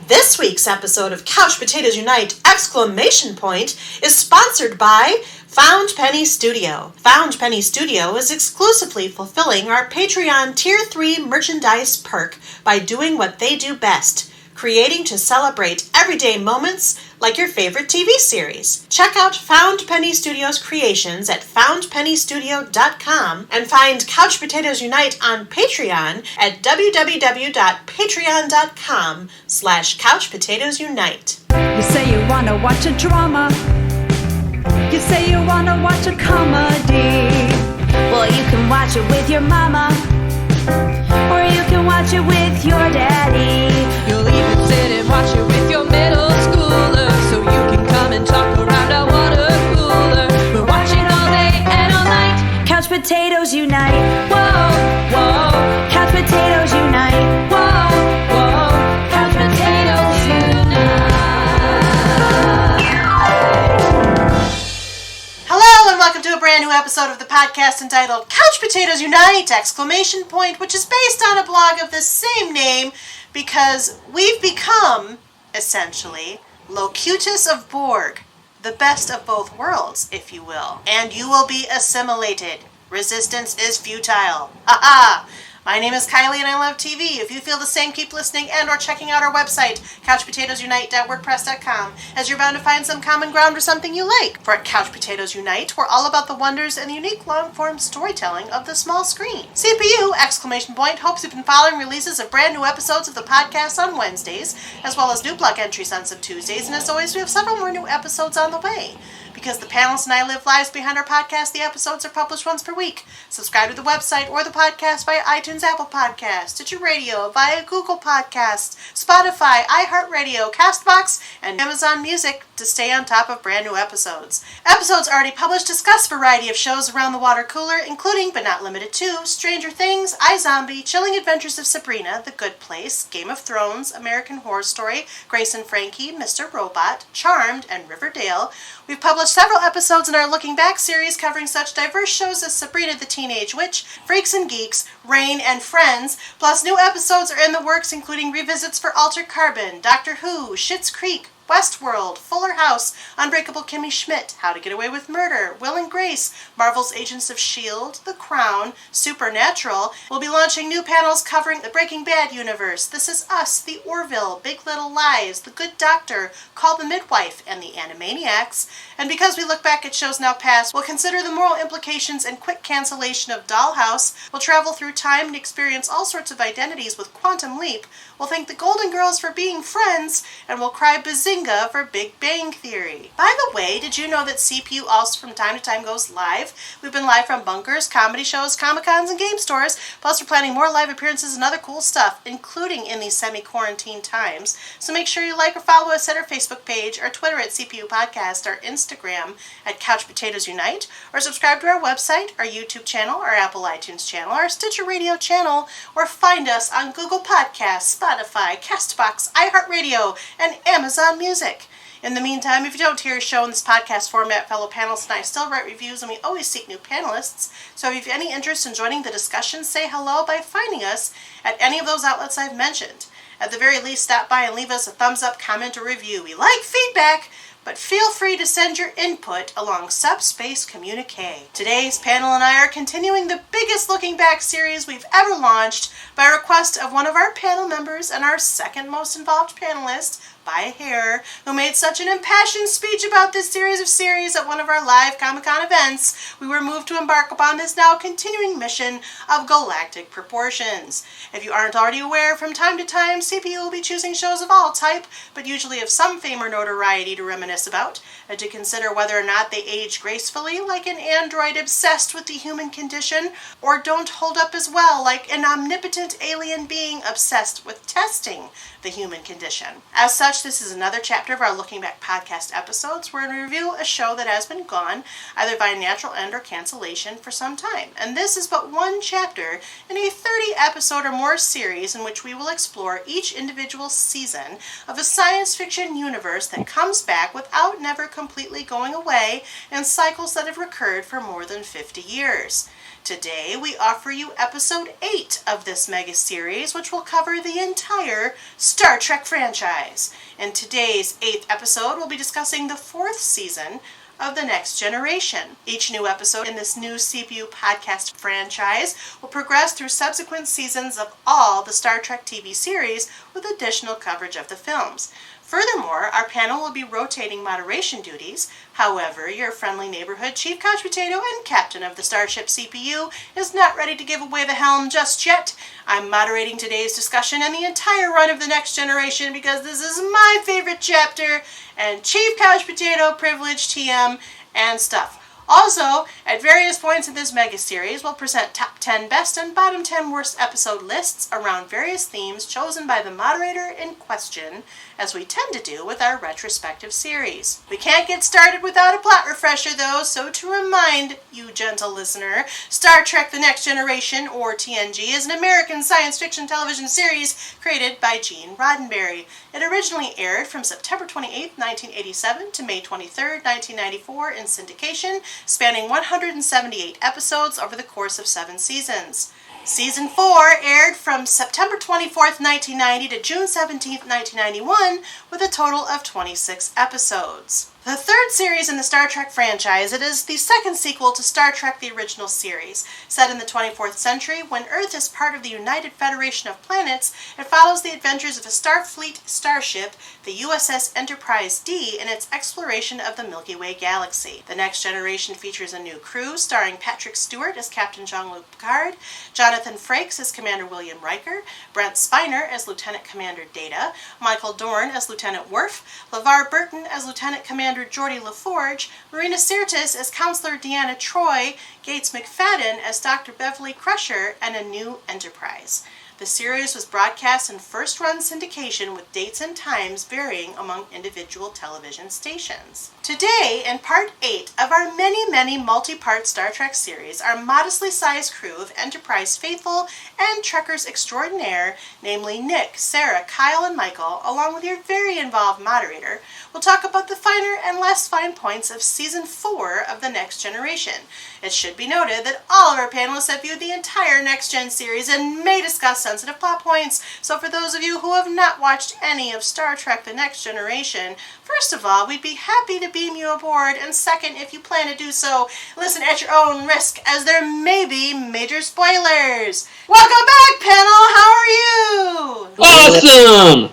This week's episode of Couch Potatoes Unite! Is sponsored by Found Penny Studio. Found Penny Studio is exclusively fulfilling our Patreon Tier 3 merchandise perk by doing what they do best, creating to celebrate everyday moments like your favorite TV series. Check out Found Penny Studio's creations at foundpennystudio.com and find Couch Potatoes Unite on Patreon at www.patreon.com/couchpotatoesunite. You say you wanna watch a drama. You say you wanna watch a comedy. Well, you can watch it with your mama, or you can watch it with your daddy. You'll even sit and watch it with your middle schooler, so you can come and talk around a water cooler. We're watching all day and all night. Couch Potatoes Unite. Whoa, whoa. Couch Potatoes Unite. Whoa, whoa. Couch Potatoes Unite. Hello and welcome to a brand new episode of the podcast entitled Couch Potatoes Unite! Which is based on a blog of the same name because we've become, essentially, Locutus of Borg, the best of both worlds, if you will. And you will be assimilated. Resistance is futile. Ha-ha! My name is Kylie and I love TV. If you feel the same, keep listening and or checking out our website, couchpotatoesunite.wordpress.com, as you're bound to find some common ground or something you like. For at Couch Potatoes Unite, we're all about the wonders and the unique long-form storytelling of the small screen. CPU, ! Hopes you've been following releases of brand new episodes of the podcast on Wednesdays, as well as new blog entries on some Tuesdays, and as always, we have several more new episodes on the way. Because the panelists and I live lives behind our podcast, the episodes are published once per week. Subscribe to the website or the podcast via iTunes, Apple Podcasts, Stitcher Radio, via Google Podcasts, Spotify, iHeartRadio, CastBox, and Amazon Music to stay on top of brand new episodes. Episodes already published discuss a variety of shows around the water cooler, including, but not limited to, Stranger Things, iZombie, Chilling Adventures of Sabrina, The Good Place, Game of Thrones, American Horror Story, Grace and Frankie, Mr. Robot, Charmed, and Riverdale. We've published several episodes in our Looking Back series covering such diverse shows as Sabrina the Teenage Witch, Freaks and Geeks, Rain, and Friends, plus new episodes are in the works including revisits for Altered Carbon, Doctor Who, Schitt's Creek, Westworld, Fuller House, Unbreakable Kimmy Schmidt, How to Get Away with Murder, Will and Grace, Marvel's Agents of S.H.I.E.L.D., The Crown, Supernatural. We'll be launching new panels covering the Breaking Bad universe, This Is Us, The Orville, Big Little Lies, The Good Doctor, Call the Midwife, and The Animaniacs. And because we look back at shows now past, we'll consider the moral implications and quick cancellation of Dollhouse. We'll travel through time and experience all sorts of identities with Quantum Leap. We'll thank the Golden Girls for being friends, and we'll cry bazinga for Big Bang Theory. By the way, did you know that CPU also from time to time goes live? We've been live from bunkers, comedy shows, Comic-Cons, and game stores, plus we're planning more live appearances and other cool stuff, including in these semi-quarantine times. So make sure you like or follow us at our Facebook page, our Twitter at CPU Podcast, our Instagram at Couch Potatoes Unite, or subscribe to our website, our YouTube channel, our Apple iTunes channel, our Stitcher Radio channel, or find us on Google Podcasts, Spotify, CastBox, iHeartRadio, and Amazon Music. In the meantime, if you don't hear a show in this podcast format, fellow panelists and I still write reviews and we always seek new panelists. So if you have any interest in joining the discussion, say hello by finding us at any of those outlets I've mentioned. At the very least, stop by and leave us a thumbs up, comment, or review. We like feedback, but feel free to send your input along Subspace Communique. Today's panel and I are continuing the biggest Looking Back series we've ever launched by request of one of our panel members and our second most involved panelist, by a hair, who made such an impassioned speech about this series at one of our live Comic-Con events, we were moved to embark upon this now continuing mission of galactic proportions. If you aren't already aware, from time to time, CPU will be choosing shows of all type, but usually of some fame or notoriety to reminisce about, and to consider whether or not they age gracefully, like an android obsessed with the human condition, or don't hold up as well, like an omnipotent alien being obsessed with testing the human condition. As such, this is another chapter of our Looking Back podcast episodes where we review a show that has been gone, either by natural end or cancellation, for some time. And this is but one chapter in a 30-episode or more series in which we will explore each individual season of a science fiction universe that comes back without never completely going away in cycles that have recurred for more than 50 years. Today, we offer you episode 8 of this mega series, which will cover the entire Star Trek franchise. In today's 8th episode, we'll be discussing the 4th season of The Next Generation. Each new episode in this new CPU podcast franchise will progress through subsequent seasons of all the Star Trek TV series with additional coverage of the films. Furthermore, our panel will be rotating moderation duties. However, your friendly neighborhood Chief Couch Potato and Captain of the Starship CPU is not ready to give away the helm just yet. I'm moderating today's discussion and the entire run of The Next Generation because this is my favorite chapter, and Chief Couch Potato, Privilege, TM, and stuff. Also, at various points in this mega series, we'll present top 10 best and bottom 10 worst episode lists around various themes chosen by the moderator in question, as we tend to do with our retrospective series. We can't get started without a plot refresher, though, so to remind you, gentle listener, Star Trek The Next Generation, or TNG, is an American science fiction television series created by Gene Roddenberry. It originally aired from September 28, 1987 to May 23, 1994 in syndication, spanning 178 episodes over the course of 7 seasons. Season 4 aired from September 24th, 1990 to June 17th, 1991, with a total of 26 episodes. The third series in the Star Trek franchise, it is the second sequel to Star Trek the original series. Set in the 24th century, when Earth is part of the United Federation of Planets, it follows the adventures of a Starfleet starship, the USS Enterprise D, in its exploration of the Milky Way galaxy. The Next Generation features a new crew, starring Patrick Stewart as Captain Jean-Luc Picard, Jonathan Frakes as Commander William Riker, Brent Spiner as Lieutenant Commander Data, Michael Dorn as Lieutenant Worf, LeVar Burton as Lieutenant Commander Geordi LaForge, Marina Sirtis as Counselor Deanna Troi, Gates McFadden as Dr. Beverly Crusher, and a new Enterprise. The series was broadcast in first-run syndication with dates and times varying among individual television stations. Today, in Part 8 of our many multi-part Star Trek series, our modestly sized crew of Enterprise faithful and Trekkers extraordinaire, namely Nick, Sarah, Kyle, and Michael, along with your very involved moderator, will talk about the finer and less fine points of Season 4 of The Next Generation. It should be noted that all of our panelists have viewed the entire Next Gen series and may discuss sensitive plot points, so for those of you who have not watched any of Star Trek The Next Generation, first of all, we'd be happy to beam you aboard, and second, if you plan to do so, listen at your own risk, as there may be major spoilers. Welcome back, panel! How are you? Awesome!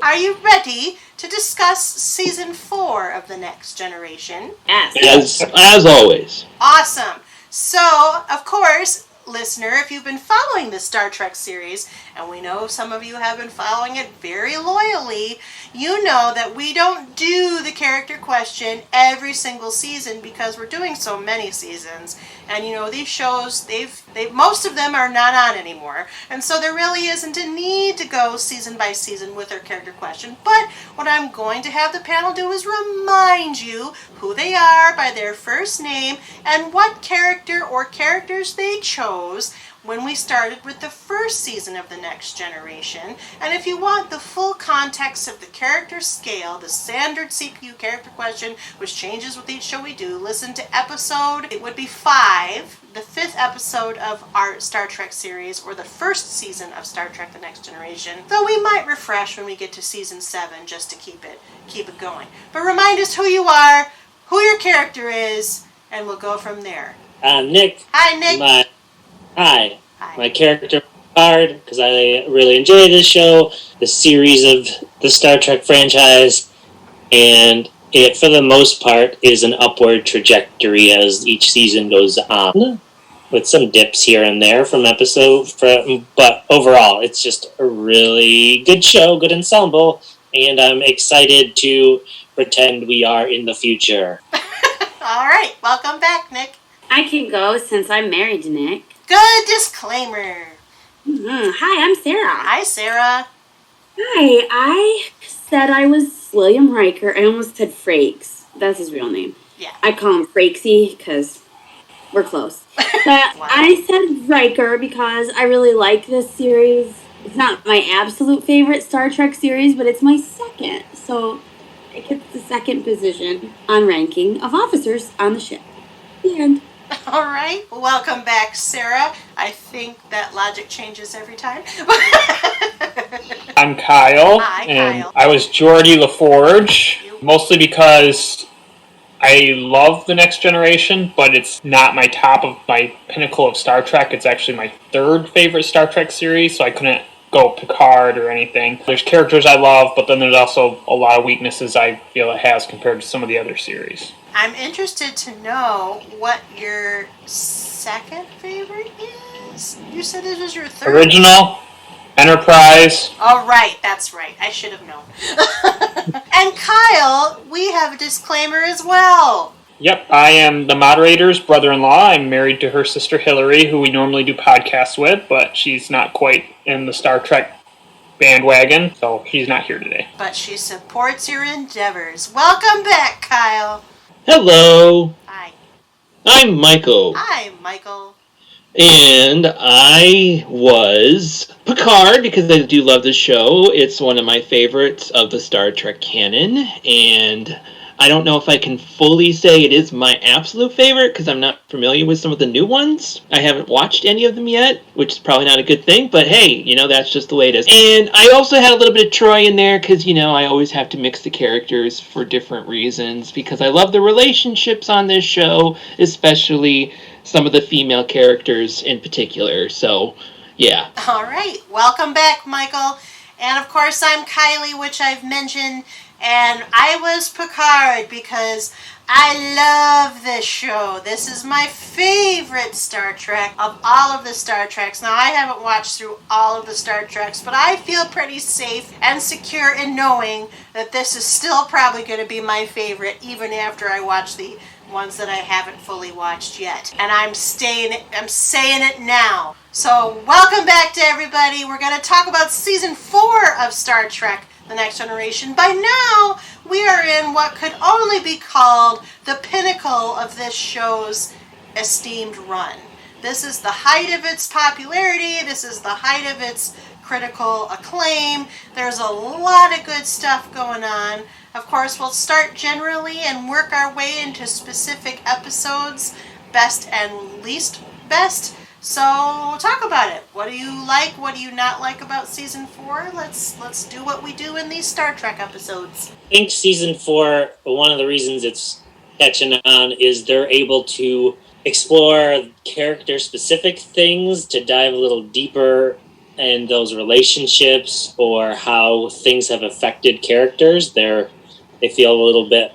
Are you ready to discuss Season 4 of The Next Generation? Yes. As always. Awesome. So, of course, listener, if you've been following this Star Trek series, and we know some of you have been following it very loyally, you know that we don't do the character question every single season because we're doing so many seasons. And you know, these shows, most of them are not on anymore. And so there really isn't a need to go season by season with our character question. But what I'm going to have the panel do is remind you who they are by their first name and what character or characters they chose when we started with the first season of The Next Generation. And if you want the full context of the character scale, the standard CPU character question, which changes with each show we do, listen to episode, it would be 5, the 5th episode of our Star Trek series, or the first season of Star Trek The Next Generation, though we might refresh when we get to season 7 just to keep it going. But remind us who you are, who your character is, and we'll go from there. Nick. Hi, Nick. Hi. My character, Picard, because I really enjoy this show, the series of the Star Trek franchise, and it, for the most part, is an upward trajectory as each season goes on, with some dips here and there but overall, it's just a really good show, good ensemble, and I'm excited to pretend we are in the future. All right, welcome back, Nick. I can go since I'm married to Nick. Good disclaimer. Hi, I'm Sarah. Hi, Sarah. Hi, I said I was William Riker. I almost said Frakes. That's his real name. Yeah. I call him Frakesy because we're close. But Wow. I said Riker because I really like this series. It's not my absolute favorite Star Trek series, but it's my second. So it gets the second position on ranking of officers on the ship. The end. All right. Welcome back, Sarah. I think that logic changes every time. I'm Kyle. Hi, and Kyle. I was Geordie LaForge, mostly because I love The Next Generation, but it's not my top of my pinnacle of Star Trek. It's actually my third favorite Star Trek series, so I couldn't go Picard or anything. There's characters I love, but then there's also a lot of weaknesses I feel it has compared to some of the other series. I'm interested to know what your second favorite is. You said this was your third. Original, Enterprise. Oh, right. That's right. I should have known. And Kyle, we have a disclaimer as well. Yep, I am the moderator's brother-in-law. I'm married to her sister Hillary, who we normally do podcasts with, but she's not quite in the Star Trek bandwagon, so she's not here today. But she supports your endeavors. Welcome back, Kyle. Hello, Hi. I'm Michael, Hi, Michael. and I was Picard because I do love this show. It's one of my favorites of the Star Trek canon, and I don't know if I can fully say it is my absolute favorite because I'm not familiar with some of the new ones. I haven't watched any of them yet, which is probably not a good thing, but hey, that's just the way it is. And I also had a little bit of Troy in there because, I always have to mix the characters for different reasons because I love the relationships on this show, especially some of the female characters in particular. So, yeah. All right. Welcome back, Michael. And of course, I'm Kylie, which I've mentioned. And I was Picard because I love this show. This is my favorite Star Trek of all of the Star Treks. Now, I haven't watched through all of the Star Treks, but I feel pretty safe and secure in knowing that this is still probably going to be my favorite, even after I watch the ones that I haven't fully watched yet. And I'm saying it now. So, welcome back to everybody. We're going to talk about Season 4 of Star Trek The Next Generation. By now, we are in what could only be called the pinnacle of this show's esteemed run. This is the height of its popularity. This is the height of its critical acclaim. There's a lot of good stuff going on. Of course, we'll start generally and work our way into specific episodes, best and least best. So, talk about it. What do you like? What do you not like about Season 4? Let's do what we do in these Star Trek episodes. I think Season 4, one of the reasons it's catching on is they're able to explore character-specific things, to dive a little deeper in those relationships or how things have affected characters. They feel a little bit,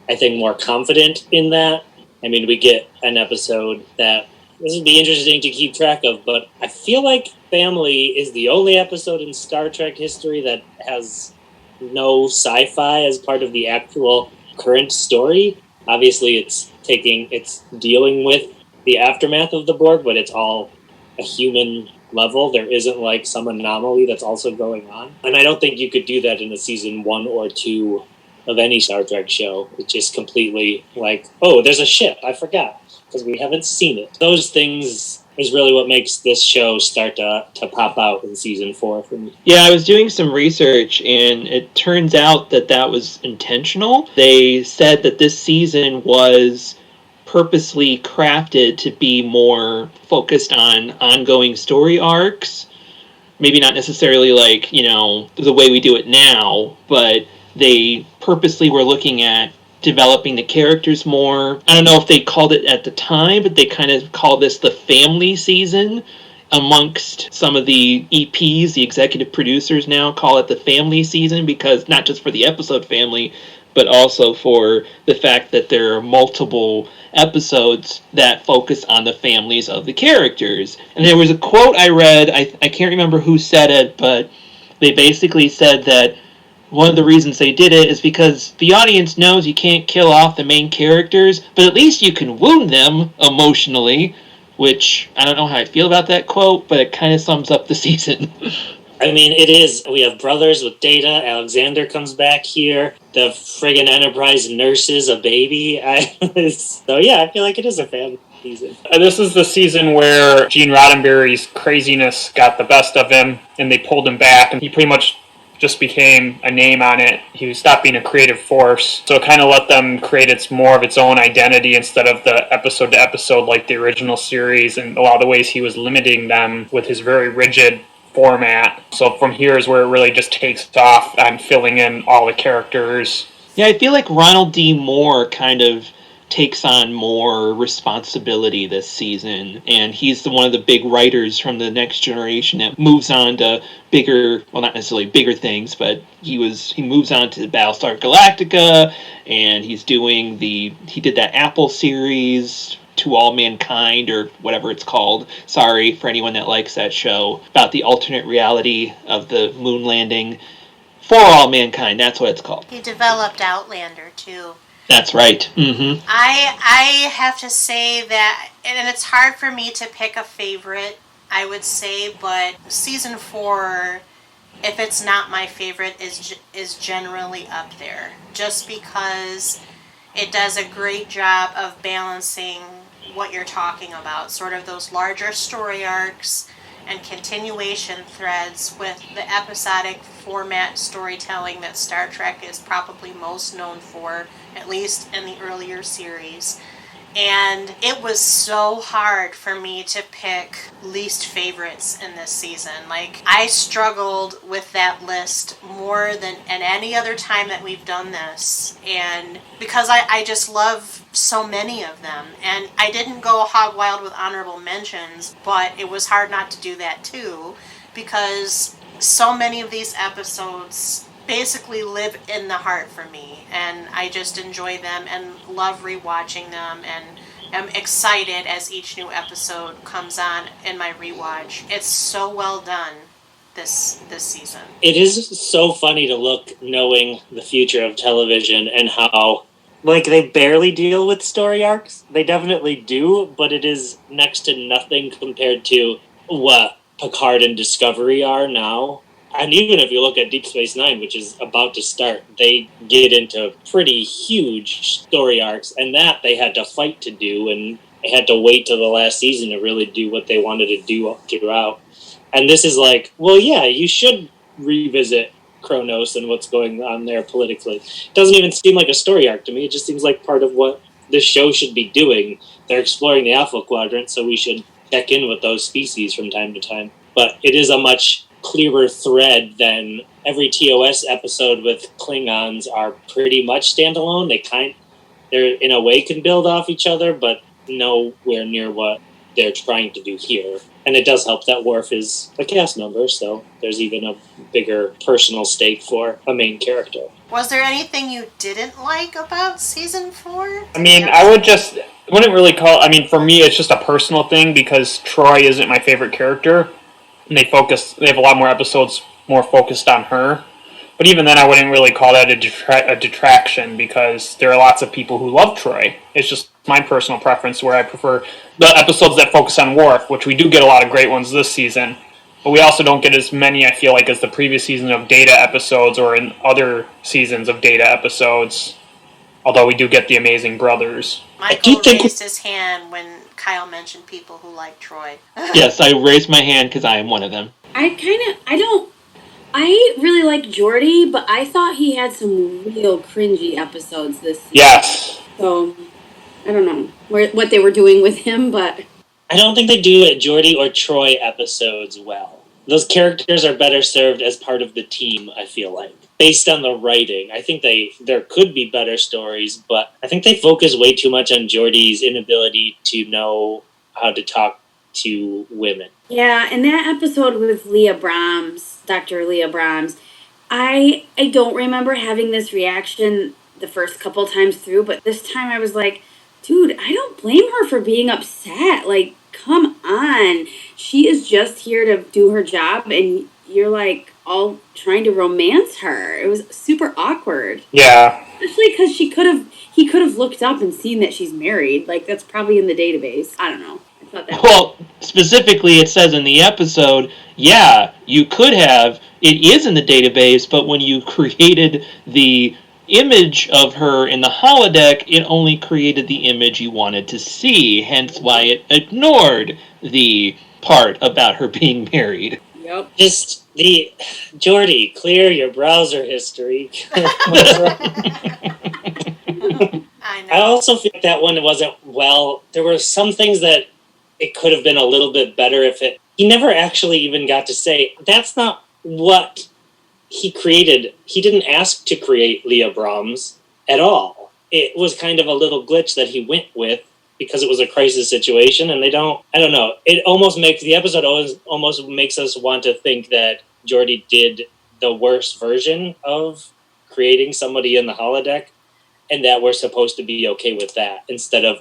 I think, more confident in that. I mean, we get an episode that this would be interesting to keep track of, but I feel like family is the only episode in Star Trek history that has no sci-fi as part of the actual current story. Obviously, it's dealing with the aftermath of the Borg, but it's all a human level. There isn't like some anomaly that's also going on. And I don't think you could do that in a season 1 or 2 of any Star Trek show. It's just completely like, oh, there's a ship, I forgot, because we haven't seen it. Those things is really what makes this show start to pop out in Season 4 for me. Yeah, I was doing some research, and it turns out that was intentional. They said that this season was purposely crafted to be more focused on ongoing story arcs. Maybe not necessarily like, the way we do it now, but they purposely were looking at developing the characters more. I don't know if they called it at the time, but they kind of call this the family season amongst some of the EPs. The executive producers now call it the family season because not just for the episode family, but also for the fact that there are multiple episodes that focus on the families of the characters. And there was a quote I read, I can't remember who said it, but they basically said that one of the reasons they did it is because the audience knows you can't kill off the main characters, but at least you can wound them emotionally, which I don't know how I feel about that quote, but it kind of sums up the season. I mean, it is. We have brothers with Data. Alexander comes back here. The friggin' Enterprise nurses a baby. So yeah, I feel like it is a family season. This is the season where Gene Roddenberry's craziness got the best of him, and they pulled him back, and he pretty much just became a name on it. He stopped being a creative force. So it kind of let them create more of its own identity instead of the episode to episode like the original series, and a lot of the ways he was limiting them with his very rigid format. So from here is where it really just takes off on filling in all the characters. Yeah, I feel like Ronald D. Moore kind of takes on more responsibility this season, and he's one of the big writers from the next generation that moves on to bigger, well, not necessarily bigger things, but he moves on to Battlestar Galactica, and he did that Apple series, To All Mankind, or whatever it's called. Sorry for anyone that likes that show, about the alternate reality of the moon landing. For All Mankind, that's what it's called. He developed Outlander, too. That's right. Mm-hmm. I have to say that, and it's hard for me to pick a favorite, I would say, but season 4, if it's not my favorite, is generally up there. Just because it does a great job of balancing what you're talking about, sort of those larger story arcs and continuation threads with the episodic format storytelling that Star Trek is probably most known for, at least in the earlier series. And it was so hard for me to pick least favorites in this season. Like, I struggled with that list more than at any other time that we've done this. And because I just love so many of them. And I didn't go hog wild with honorable mentions, but it was hard not to do that too, because so many of these episodes basically live in the heart for me, and I just enjoy them and love rewatching them, and am excited as each new episode comes on in my rewatch. It's so well done this season. It is so funny to look knowing the future of television and how, like, they barely deal with story arcs. They definitely do, but it is next to nothing compared to what Picard and Discovery are now. And even if you look at Deep Space Nine, which is about to start, they get into pretty huge story arcs, and that they had to fight to do, and they had to wait till the last season to really do what they wanted to do throughout. And this is like, well, yeah, you should revisit Kronos and what's going on there politically. It doesn't even seem like a story arc to me. It just seems like part of what this show should be doing. They're exploring the Alpha Quadrant, so we should check in with those species from time to time. But it is a much clearer thread than every TOS episode with Klingons are pretty much standalone. They're in a way can build off each other, but nowhere near what they're trying to do here. And it does help that Worf is a cast member, so there's even a bigger personal stake for a main character. Was there anything you didn't like about season 4? I mean, wouldn't really call, I mean, for me, it's just a personal thing because Troy isn't my favorite character. And they have a lot more episodes more focused on her. But even then, I wouldn't really call that a detraction because there are lots of people who love Troy. It's just my personal preference where I prefer the episodes that focus on Worf, which we do get a lot of great ones this season. But we also don't get as many, I feel like, as the previous season of Data episodes or in other seasons of Data episodes. Although we do get the Amazing Brothers. Michael raised his hand when Kyle mentioned people who like Troy. Yes, I raised my hand because I am one of them. I really like Geordi, but I thought he had some real cringy episodes this season. Yes. So, I don't know what they were doing with him, but I don't think they do it Geordi or Troy episodes well. Those characters are better served as part of the team, I feel like. Based on the writing, I think there could be better stories, but I think they focus way too much on Geordi's inability to know how to talk to women. yeah, and that episode with Leah Brahms, Dr. Leah Brahms, I don't remember having this reaction the first couple times through, but this time I was like, dude, I don't blame her for being upset. Like, come on. She is just here to do her job, and you're like all trying to romance her. It was super awkward. Yeah. Especially because he could have looked up and seen that she's married. Like, that's probably in the database. I don't know. I thought that. Well, specifically, it says in the episode, yeah, you could have. It is in the database, but when you created the image of her in the holodeck, it only created the image you wanted to see. Hence why it ignored the part about her being married. Yep. Just Jordy, clear your browser history. I know. I also think that one wasn't there were some things that it could have been a little bit better he never actually even got to say, that's not what he created. He didn't ask to create Leah Brahms at all. It was kind of a little glitch that he went with because it was a crisis situation, and I don't know. It almost makes the episode almost makes us want to think that Jordy did the worst version of creating somebody in the holodeck, and that we're supposed to be okay with that instead of,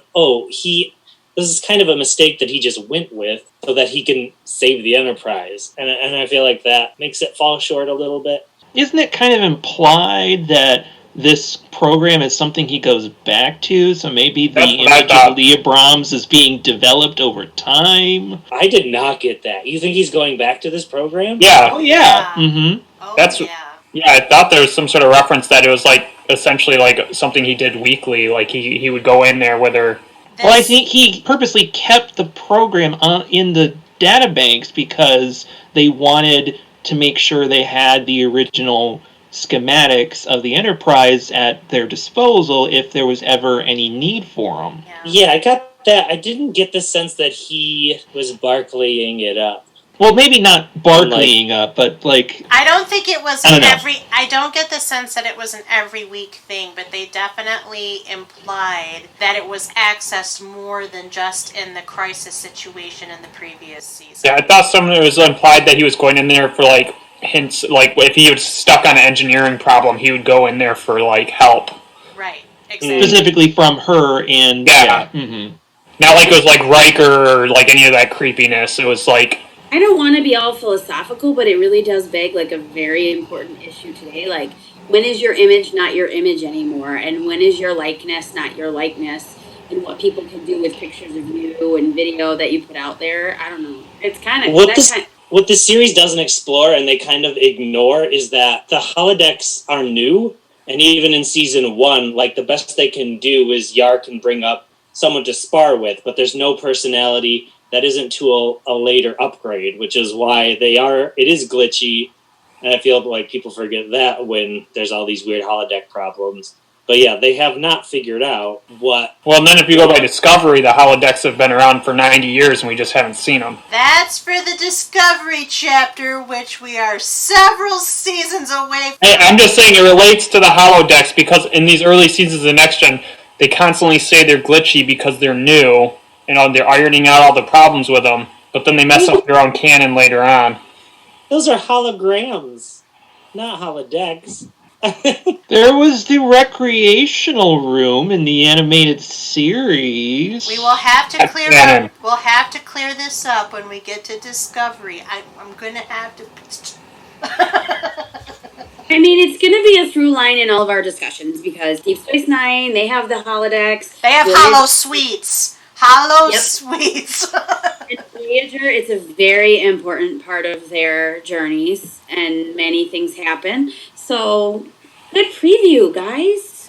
this is kind of a mistake that he just went with so that he can save the Enterprise. And I feel like that makes it fall short a little bit. Isn't it kind of implied that this program is something he goes back to? So maybe the image of Leah Brahms is being developed over time? I did not get that. You think he's going back to this program? Yeah. Oh, yeah. Mm-hmm. Oh, Yeah, I thought there was some sort of reference that it was like essentially like something he did weekly. Like he would go in there whether... Well, I think he purposely kept the program in the databanks because they wanted to make sure they had the original schematics of the Enterprise at their disposal if there was ever any need for them. Yeah, I got that. I didn't get the sense that he was Barclaying it up. Well, maybe not Barclaying up, but like... I don't think it was I don't get the sense that it was an every week thing, but they definitely implied that it was accessed more than just in the crisis situation in the previous season. Yeah, I thought it was implied that he was going in there for like hints, like if he was stuck on an engineering problem, he would go in there for like help. Right, exactly. Specifically from her and... Yeah. Mm-hmm. Not like it was like Riker or like any of that creepiness. It was like... I don't want to be all philosophical, but it really does beg like a very important issue today. Like, when is your image not your image anymore? And when is your likeness not your likeness? And what people can do with pictures of you and video that you put out there. I don't know. It's kind of... What the series doesn't explore and they kind of ignore is that the holodecks are new. And even in season 1, like the best they can do is Yar can bring up someone to spar with, but there's no personality that isn't to a later upgrade, which is why it is glitchy, and I feel like people forget that when there's all these weird holodeck problems. But yeah, they have not figured out what... Well, and then if you go by Discovery, the holodecks have been around for 90 years and we just haven't seen them. That's for the Discovery chapter, which we are several seasons away from. Hey, I'm just saying it relates to the holodecks because in these early seasons of Next Gen, they constantly say they're glitchy because they're new. They're ironing out all the problems with them, but then they mess up their own canon later on. Those are holograms, not holodecks. There was the recreational room in the animated series. We will have to clear canon. We'll have to clear this up when we get to Discovery. I'm gonna have to. I mean, it's going to be a through line in all of our discussions because Deep Space Nine, they have the holodecks. They have hollow suites. Hollow suites. And Voyager, it's a very important part of their journeys, and many things happen. So, good preview, guys.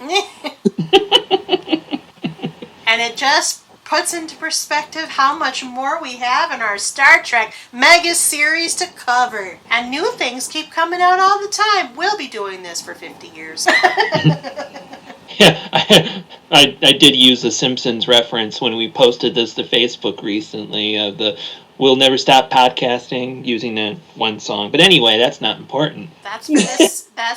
And it just puts into perspective how much more we have in our Star Trek mega series to cover. And new things keep coming out all the time. We'll be doing this for 50 years. Yeah, I did use the Simpsons reference when we posted this to Facebook recently of the "We'll Never Stop Podcasting" using that one song. But anyway, that's not important. That's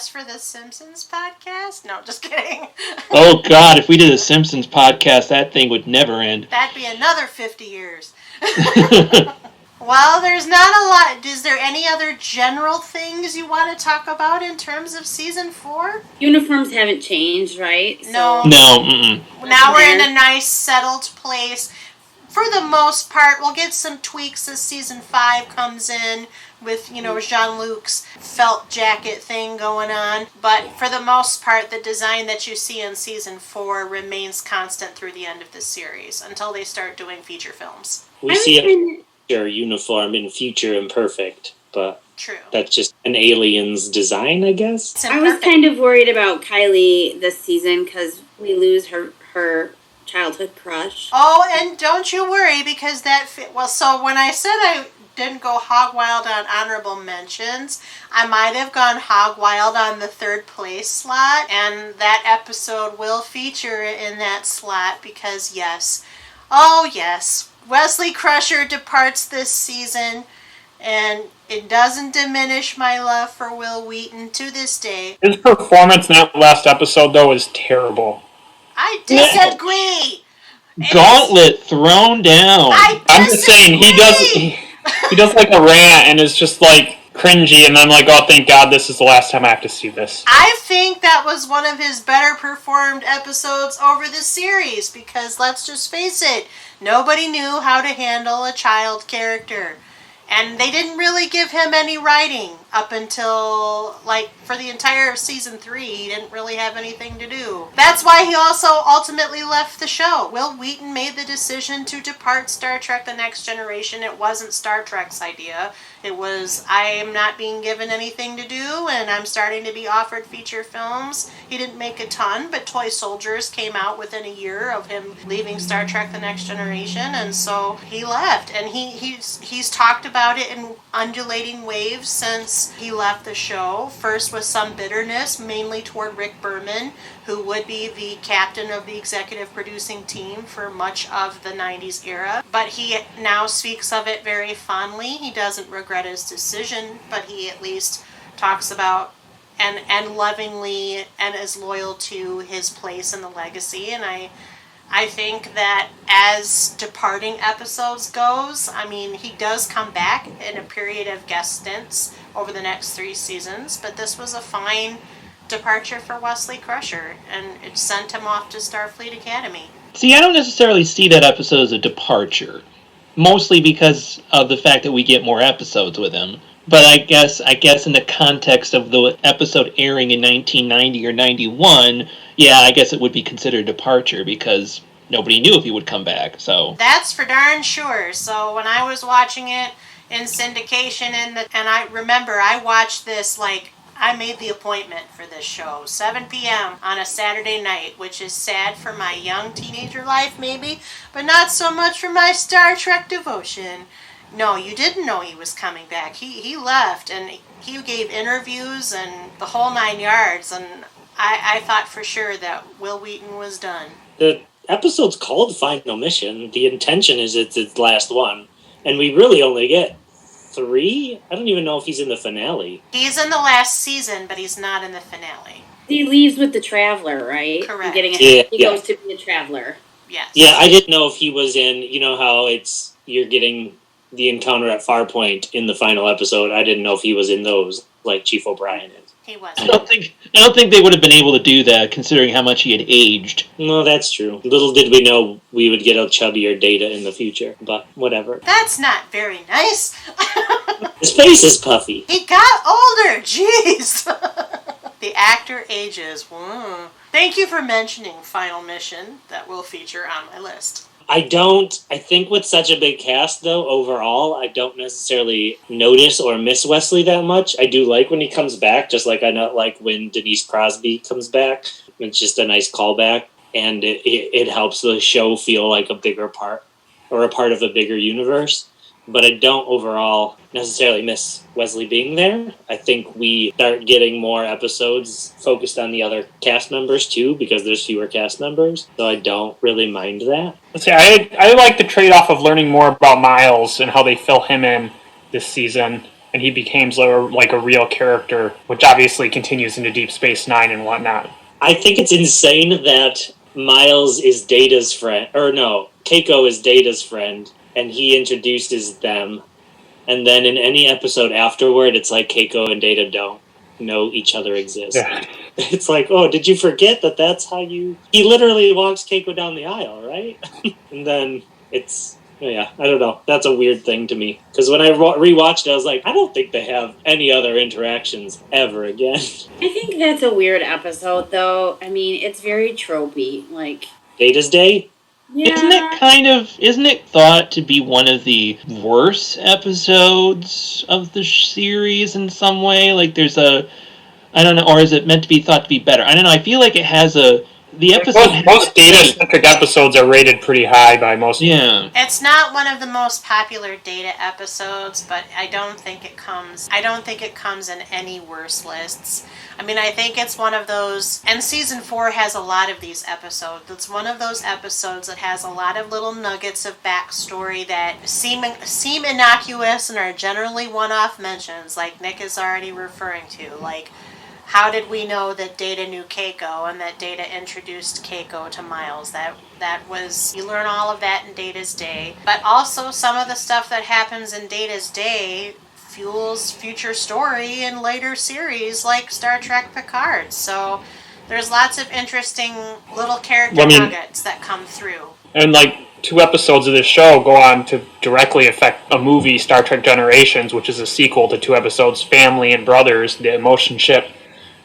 for the Simpsons podcast? No, just kidding. Oh God, if we did a Simpsons podcast, that thing would never end. That'd be another 50 years. Well, there's not a lot. Is there any other general things you want to talk about in terms of season 4? Uniforms haven't changed, right? No. No. Mm-mm. Now we're in a nice settled place. For the most part, we'll get some tweaks as season 5 comes in with, Jean-Luc's felt jacket thing going on. But for the most part, the design that you see in season 4 remains constant through the end of the series until they start doing feature films. We see a uniform in Future Imperfect, but true. That's just an alien's design, I guess. I was kind of worried about Kylie this season because we lose her childhood crush. Oh, and don't you worry because that fit. Well, so when I said I didn't go hog wild on honorable mentions. I might have gone hog wild on the third place slot, and that episode will feature in that slot because yes, oh yes, Wesley Crusher departs this season, and it doesn't diminish my love for Will Wheaton to this day. His performance in that last episode, though, is terrible. I disagree. Gauntlet thrown down. I'm just saying, he does like a rant and is just like cringy, and I'm like, oh, thank God this is the last time I have to see this. I think that was one of his better performed episodes over the series because let's just face it, nobody knew how to handle a child character. And they didn't really give him any writing up until, like, for the entire season 3, he didn't really have anything to do. That's why he also ultimately left the show. Will Wheaton made the decision to depart Star Trek The Next Generation. It wasn't Star Trek's idea. It was, I am not being given anything to do, and I'm starting to be offered feature films. He didn't make a ton, but Toy Soldiers came out within a year of him leaving Star Trek The Next Generation, and so he left. And he's talked about it in undulating waves since he left the show. First with some bitterness, mainly toward Rick Berman, who would be the captain of the executive producing team for much of the 90s era. But he now speaks of it very fondly. He doesn't regret his decision, but he at least talks about and lovingly and is loyal to his place in the legacy. And I think that as departing episodes goes, I mean, he does come back in a period of guest stints over the next 3 seasons, but this was a fine departure for Wesley Crusher, and it sent him off to Starfleet Academy. See, I don't necessarily see that episode as a departure, mostly because of the fact that we get more episodes with him. But I guess in the context of the episode airing in 1990 or 91, yeah, I guess it would be considered a departure because nobody knew if he would come back. So that's for darn sure. So when I was watching it in syndication, and I remember I watched this like I made the appointment for this show, 7 p.m. on a Saturday night, which is sad for my young teenager life maybe, but not so much for my Star Trek devotion. No, you didn't know he was coming back. He left, and he gave interviews and the whole 9 yards, and I thought for sure that Will Wheaton was done. The episode's called Final Mission. The intention is it's its last one, and we really only get 3? I don't even know if he's in the finale. He's in the last season, but he's not in the finale. He leaves with the Traveler, right? Correct. He goes to be a Traveler. Yes. Yeah, I didn't know if he was in, you know how you're getting the encounter at Farpoint in the final episode. I didn't know if he was in those, like Chief O'Brien is. He was. I don't think they would have been able to do that, considering how much he had aged. No, that's true. Little did we know we would get a chubbier Data in the future, but whatever. That's not very nice. His face is puffy. He got older, jeez. The actor ages. Thank you for mentioning Final Mission. That will feature on my list. I think with such a big cast, though, overall, I don't necessarily notice or miss Wesley that much. I do like when he comes back, just like I not like when Denise Crosby comes back. It's just a nice callback, and it helps the show feel like a bigger part, or a part of a bigger universe. But I don't overall necessarily miss Wesley being there. I think we start getting more episodes focused on the other cast members, too, because there's fewer cast members. So I don't really mind that. Let's see, I like the trade-off of learning more about Miles and how they fill him in this season. And he becomes like a real character, which obviously continues into Deep Space Nine and whatnot. I think it's insane that Miles is Data's friend. Or no, Keiko is Data's friend. And he introduces them. And then in any episode afterward, it's like Keiko and Data don't know each other exist. Yeah. It's like, oh, did you forget that that's how you... He literally walks Keiko down the aisle, right? And then it's... Yeah, I don't know. That's a weird thing to me. Because when I rewatched it, I was like, I don't think they have any other interactions ever again. I think that's a weird episode, though. I mean, it's very tropey. Like... Data's Day? Yeah. Isn't it thought to be one of the worst episodes of the series in some way? Like there's I don't know, or is it meant to be thought to be better? I don't know, I feel like it has a The episode... Most Data-centric episodes are rated pretty high by most... Yeah. It's not one of the most popular Data episodes, but I don't think it comes in any worse lists. I mean, I think it's one of those, and season 4 has a lot of these episodes. It's one of those episodes that has a lot of little nuggets of backstory that seem innocuous and are generally one-off mentions, like Nick is already referring to. Like, how did we know that Data knew Keiko and that Data introduced Keiko to Miles? That was, you learn all of that in Data's day. But also some of the stuff that happens in Data's day fuels future story in later series like Star Trek Picard. So there's lots of interesting little character nuggets that come through. And like 2 episodes of this show go on to directly affect a movie, Star Trek Generations, which is a sequel to 2 episodes, Family and Brothers, the Emotion Ship,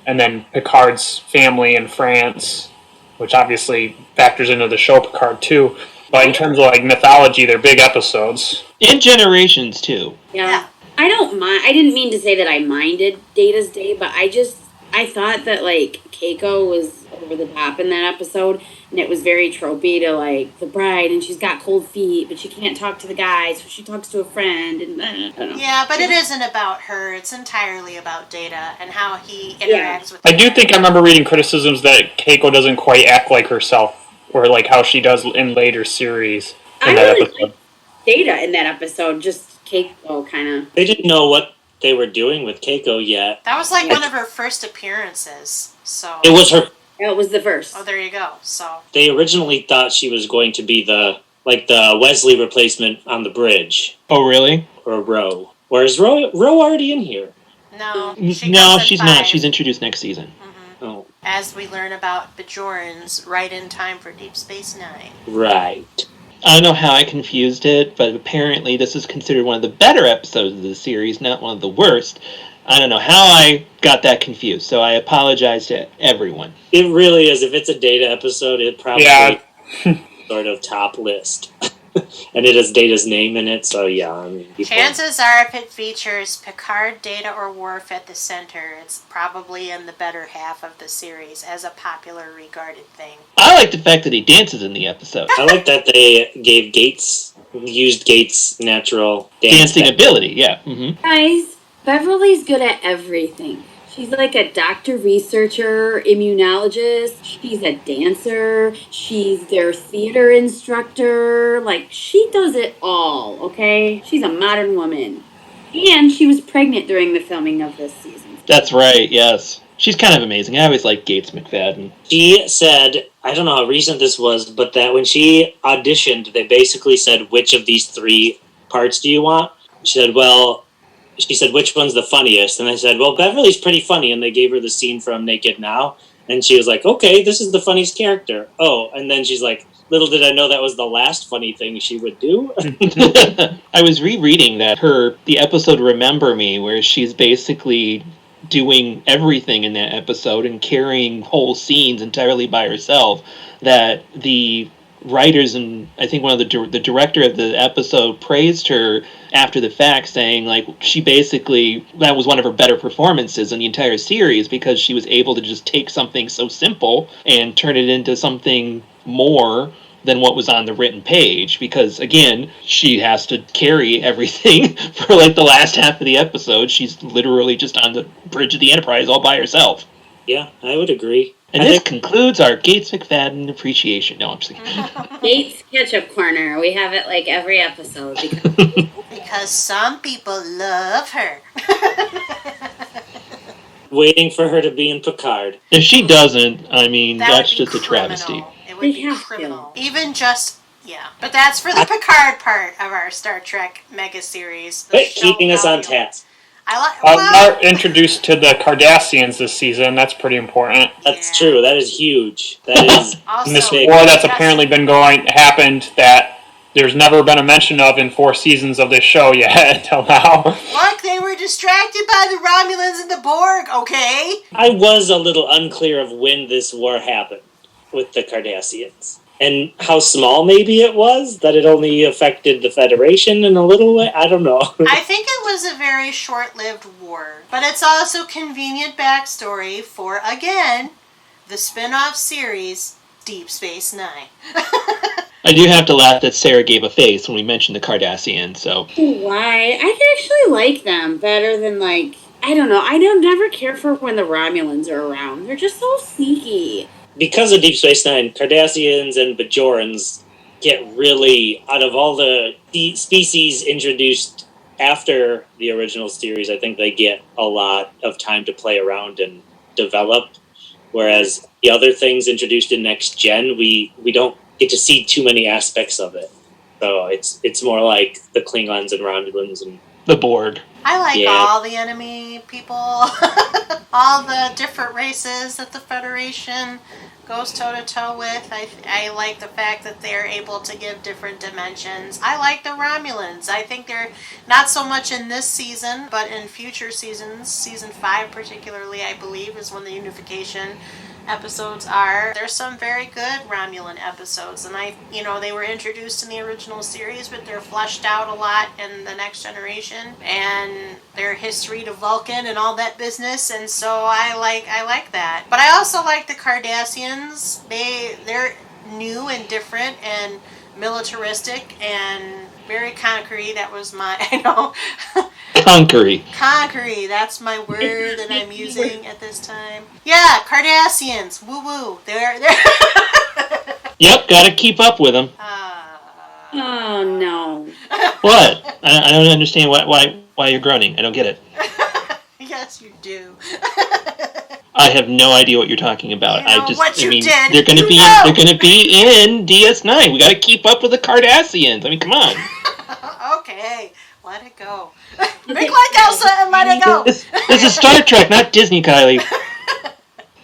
and then Picard's family in France, which obviously factors into the show Picard too. But in terms of like mythology, they're big episodes. And Generations too. Yeah. I don't mind. I didn't mean to say that I minded Data's day, but I thought that, like, Keiko was over the top in that episode, and it was very tropey to, like, the bride, and she's got cold feet, but she can't talk to the guy, so she talks to a friend, and I don't know. Yeah, but it isn't about her. It's entirely about Data and how he interacts with I do think I remember reading criticisms that Keiko doesn't quite act like herself, or like how she does in later series in that episode. Liked Data in that episode, just Keiko kind of. They didn't know what they were doing with Keiko yet. That was like one of her first appearances. So it was her. Yeah, it was the first. Oh, there you go. So they originally thought she was going to be the Wesley replacement on the bridge. Oh, really? Or Ro. Or is Ro already in here? No, she's not. She's introduced next season. Mm-hmm. Oh, as we learn about Bajorans right in time for Deep Space Nine. right. I don't know how I confused it, but apparently this is considered one of the better episodes of the series, not one of the worst. I don't know how I got that confused, so I apologize to everyone. It really is. If it's a Data episode, it probably sort of top list. And it has Data's name in it, so yeah. I mean, chances are if it features Picard, Data, or Worf at the center, it's probably in the better half of the series as a popular regarded thing. I like the fact that he dances in the episode. I like that they used Gates' natural dancing ability, yeah. Mm-hmm. Guys, Beverly's good at everything. She's like a doctor, researcher, immunologist. She's a dancer. She's their theater instructor. Like, she does it all, okay? She's a modern woman. And she was pregnant during the filming of this season. That's right, yes. She's kind of amazing. I always liked Gates McFadden. She said, I don't know how recent this was, but that when she auditioned, they basically said, which of these 3 parts do you want? She said, which one's the funniest? And I said, well, Beverly's pretty funny. And they gave her the scene from Naked Now. And she was like, okay, this is the funniest character. Oh, and then she's like, little did I know that was the last funny thing she would do. I was rereading the episode Remember Me, where she's basically doing everything in that episode and carrying whole scenes entirely by herself, that the writers and I think one of the director of the episode praised her after the fact, saying like she basically, that was one of her better performances in the entire series, because she was able to just take something so simple and turn it into something more than what was on the written page, because again, she has to carry everything for like the last half of the episode. She's literally just on the bridge of the Enterprise all by herself. Yeah, I would agree. And this concludes our Gates McFadden appreciation. No, I'm just kidding. Gates Ketchup Corner. We have it like every episode. Because some people love her. Waiting for her to be in Picard. If she doesn't, I mean, that's just criminal. a travesty. It would be criminal. Even just, yeah. But that's for the Picard part of our Star Trek mega series. Keeping us on task. We're introduced to the Cardassians this season. That's pretty important. That's true. That is huge. That is in this war that's apparently been happened that there's never been a mention of in 4 seasons of this show yet until now. Look, they were distracted by the Romulans and the Borg, okay? I was a little unclear of when this war happened with the Cardassians. And how small maybe it was, that it only affected the Federation in a little way. I don't know. I think it was a very short-lived war. But it's also convenient backstory for, again, the spin-off series Deep Space Nine. I do have to laugh that Sarah gave a face when we mentioned the Cardassians, so... Why? I can actually like them better than, like... I don't know. I don't never care for when the Romulans are around. They're just so sneaky. Because of Deep Space Nine, Cardassians and Bajorans get really, out of all the species introduced after the original series, I think they get a lot of time to play around and develop. Whereas the other things introduced in Next Gen, we don't get to see too many aspects of it. So it's more like the Klingons and Romulans and the Borg. I like all the enemy people, all the different races that the Federation goes toe-to-toe with. I like the fact that they're able to give different dimensions. I like the Romulans. I think they're not so much in this season, but in future seasons, season 5 particularly, I believe, is when the unification episodes are. There's some very good Romulan episodes, and they were introduced in the original series, but they're fleshed out a lot in the Next Generation, and their history to Vulcan and all that business, and so I like that. But I also like the Cardassians. They're new and different and militaristic and very concrete. That was my, I know. Conquery, that's my word that I'm using at this time. Yeah, Cardassians, woo-woo. They're Yep, gotta keep up with them. Oh, no. What? I don't understand why you're groaning. I don't get it. Yes, you do. I have no idea what you're talking about. Did. They're gonna be in DS9. We gotta keep up with the Cardassians. I mean, come on. Okay, let it go. Make like Elsa and let it go. This is Star Trek, not Disney, Kylie.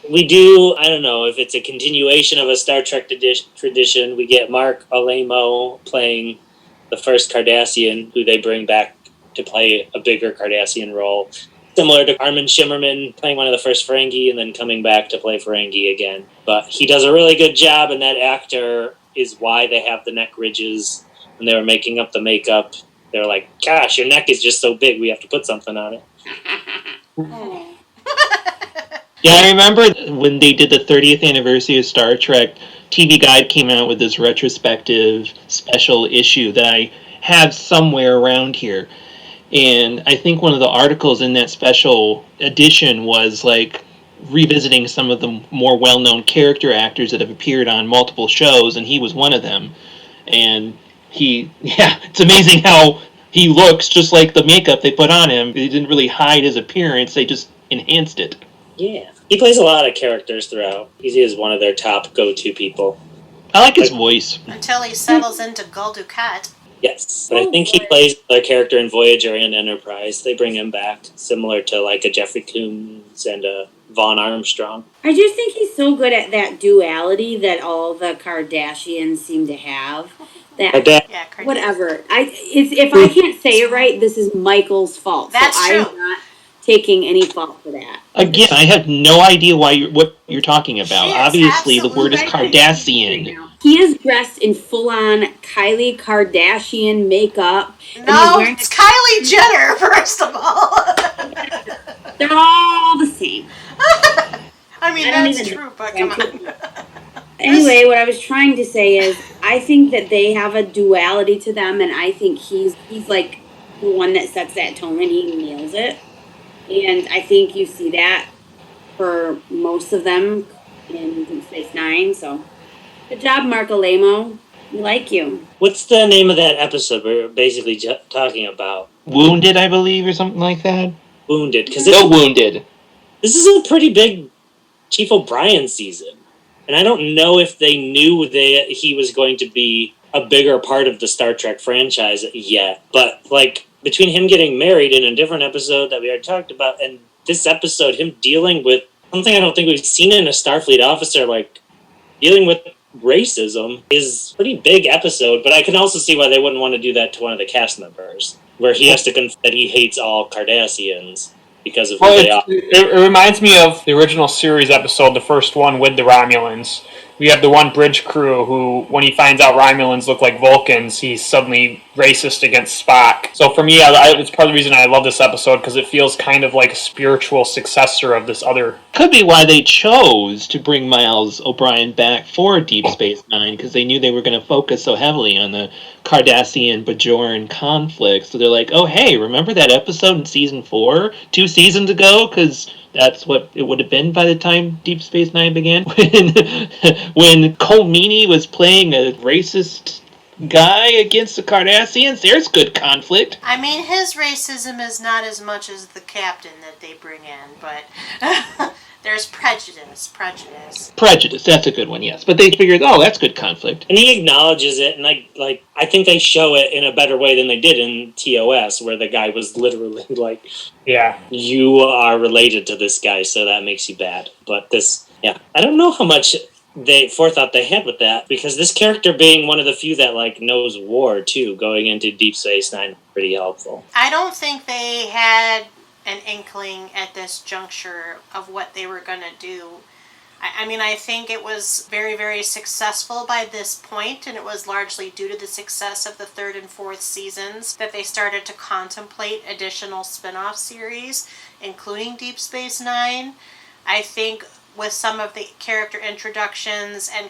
We do, I don't know, if it's a continuation of a Star Trek tradition, we get Mark Alamo playing the first Cardassian, who they bring back to play a bigger Cardassian role. Similar to Armin Shimmerman playing one of the first Ferengi and then coming back to play Ferengi again. But he does a really good job, and that actor is why they have the neck ridges. When they were making up the makeup, they were like, gosh, your neck is just so big, we have to put something on it. Yeah, I remember when they did the 30th anniversary of Star Trek, TV Guide came out with this retrospective special issue that I have somewhere around here. And I think one of the articles in that special edition was like revisiting some of the more well-known character actors that have appeared on multiple shows, and he was one of them. And it's amazing how he looks just like the makeup they put on him. They didn't really hide his appearance, they just enhanced it. Yeah. He plays a lot of characters throughout. He is one of their top go-to people. I like his voice. Until he settles into Gul Dukat. Yes, but I think he plays their character in Voyager and Enterprise. They bring him back, similar to like a Jeffrey Combs and a Vaughn Armstrong. I just think he's so good at that duality that all the Kardashians seem to have. Whatever. If I can't say it right, this is Michael's fault. That's true. I'm not taking any fault for that. Again, I have no idea what you're talking about. Obviously, the word is Cardassian. He is dressed in full-on Kylie Kardashian makeup. No, it's Kylie Jenner, first of all. They're all the same. I mean, that's true, but come on. Anyway, what I was trying to say is, I think that they have a duality to them, and I think he's like the one that sets that tone, and he nails it. And I think you see that for most of them in Deep Space Nine, so good job, Mark Alamo. We like you. What's the name of that episode we're basically talking about? Wounded, I believe, or something like that? Wounded. Wounded. This is a pretty big Chief O'Brien season. And I don't know if they knew that he was going to be a bigger part of the Star Trek franchise yet. But, like, between him getting married in a different episode that we already talked about, and this episode, him dealing with something I don't think we've seen in a Starfleet officer, like, dealing with racism, is a pretty big episode. But I can also see why they wouldn't want to do that to one of the cast members, where he has to confess that he hates all Cardassians because of who they are. It reminds me of the original series episode, the first one with the Romulans. We have the one bridge crew who, when he finds out Romulans look like Vulcans, he's suddenly racist against Spock. So for me, it's part of the reason I love this episode, because it feels kind of like a spiritual successor of this other. Could be why they chose to bring Miles O'Brien back for Deep Space Nine, because they knew they were going to focus so heavily on the Cardassian-Bajoran conflict. So they're like, oh, hey, remember that episode in Season 4, 2 seasons ago? Because that's what it would have been by the time Deep Space Nine began. When Cole Meany was playing a racist guy against the Cardassians, there's good conflict. I mean, his racism is not as much as the captain that they bring in, but there's prejudice. Prejudice, that's a good one, yes. But they figured, oh, that's good conflict. And he acknowledges it, and I think they show it in a better way than they did in TOS, where the guy was literally like, yeah, you are related to this guy, so that makes you bad. But this, yeah, I don't know how much forethought they had with that, because this character being one of the few that knows war too, going into Deep Space Nine, pretty helpful. I don't think they had an inkling at this juncture of what they were going to do. I mean, I think it was very, very successful by this point, and it was largely due to the success of the 3rd and 4th seasons that they started to contemplate additional spin-off series, including Deep Space Nine. I think with some of the character introductions and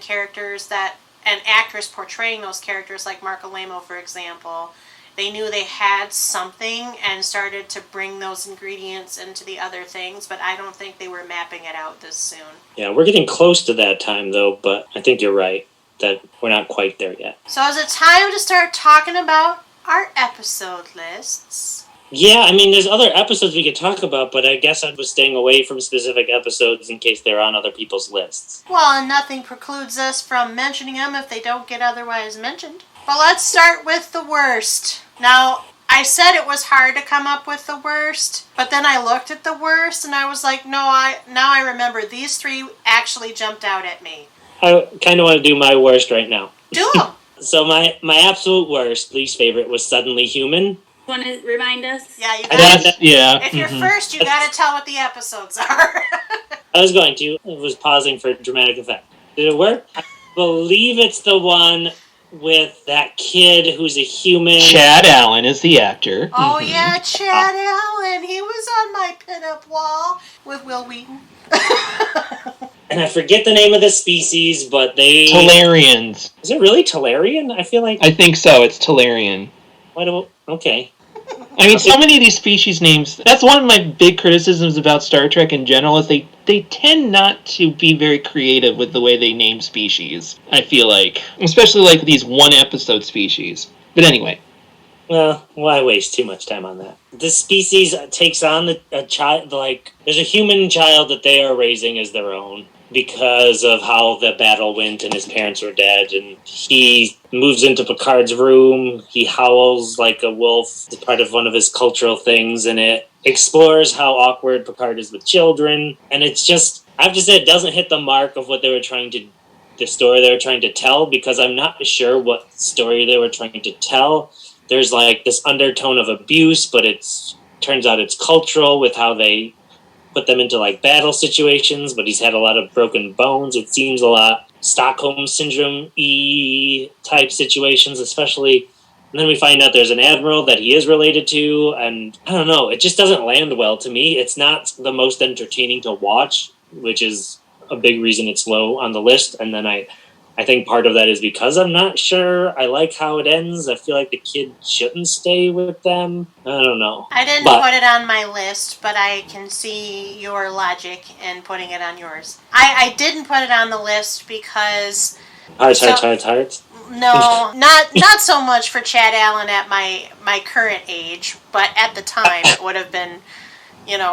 and actors portraying those characters, like Mark Alamo, for example, they knew they had something and started to bring those ingredients into the other things, but I don't think they were mapping it out this soon. Yeah, we're getting close to that time, though, but I think you're right that we're not quite there yet. So is it time to start talking about our episode lists? Yeah, I mean, there's other episodes we could talk about, but I guess I was staying away from specific episodes in case they're on other people's lists. Well, and nothing precludes us from mentioning them if they don't get otherwise mentioned. But let's start with the worst. Now, I said it was hard to come up with the worst, but then I looked at the worst and I was like, now I remember these 3 actually jumped out at me. I kind of want to do my worst right now. Do them! So my absolute worst, least favorite, was Suddenly Human. Want to remind us? Yeah, you got yeah. If you're first, you got to tell what the episodes are. I was going to. I was pausing for dramatic effect. Did it work? I believe it's the one with that kid who's a human. Chad Allen is the actor. Oh, yeah, Chad Allen. He was on my pinup wall with Will Wheaton. And I forget the name of the species, but they... Talarians. Is it really Talarian? I feel like... I think so. It's Talarian. Okay. I mean, so many of these species names, that's one of my big criticisms about Star Trek in general, is they tend not to be very creative with the way they name species, I feel like. Especially these one-episode species. But anyway. Well, why waste too much time on that? This species takes on a child, there's a human child that they are raising as their own because of how the battle went and his parents were dead, and he moves into Picard's room. He howls like a wolf. It's part of one of his cultural things, and it explores how awkward Picard is with children. And it's just, I have to say, it doesn't hit the mark of what they were trying to, the story they were trying to tell, because I'm not sure what story they were trying to tell. There's this undertone of abuse, but turns out it's cultural with how they put them into battle situations, but he's had a lot of broken bones. It seems a lot Stockholm Syndrome-y type situations, especially. And then we find out there's an admiral that he is related to, and I don't know, it just doesn't land well to me. It's not the most entertaining to watch, which is a big reason it's low on the list. And then I think part of that is because I'm not sure I like how it ends. I feel like the kid shouldn't stay with them. I don't know. I didn't put it on my list, but I can see your logic in putting it on yours. I didn't put it on the list because... Hearts. No, not so much for Chad Allen at my current age, but at the time it would have been...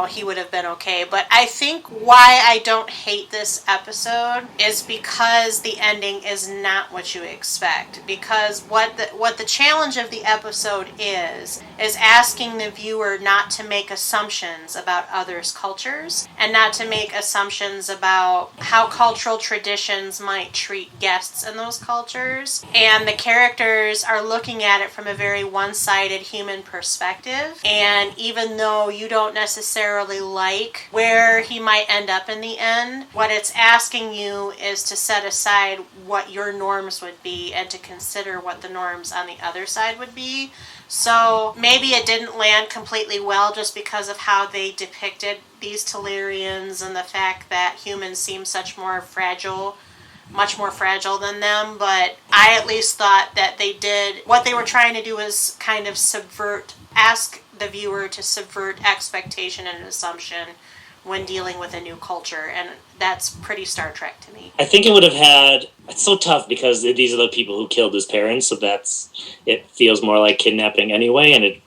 he would have been okay. But I think why I don't hate this episode is because the ending is not what you expect. Because what the challenge of the episode is asking the viewer not to make assumptions about others' cultures and not to make assumptions about how cultural traditions might treat guests in those cultures. And the characters are looking at it from a very one-sided human perspective. And even though you don't necessarily necessarily like where he might end up in the end. What it's asking you is to set aside what your norms would be and to consider what the norms on the other side would be. So maybe it didn't land completely well just because of how they depicted these Tellurians and the fact that humans seem much more fragile than them, but I at least thought that what they were trying to do was kind of ask the viewer to subvert expectation and assumption when dealing with a new culture, and that's pretty Star Trek to me. I think it would have it's so tough because these are the people who killed his parents, so it feels more like kidnapping anyway, and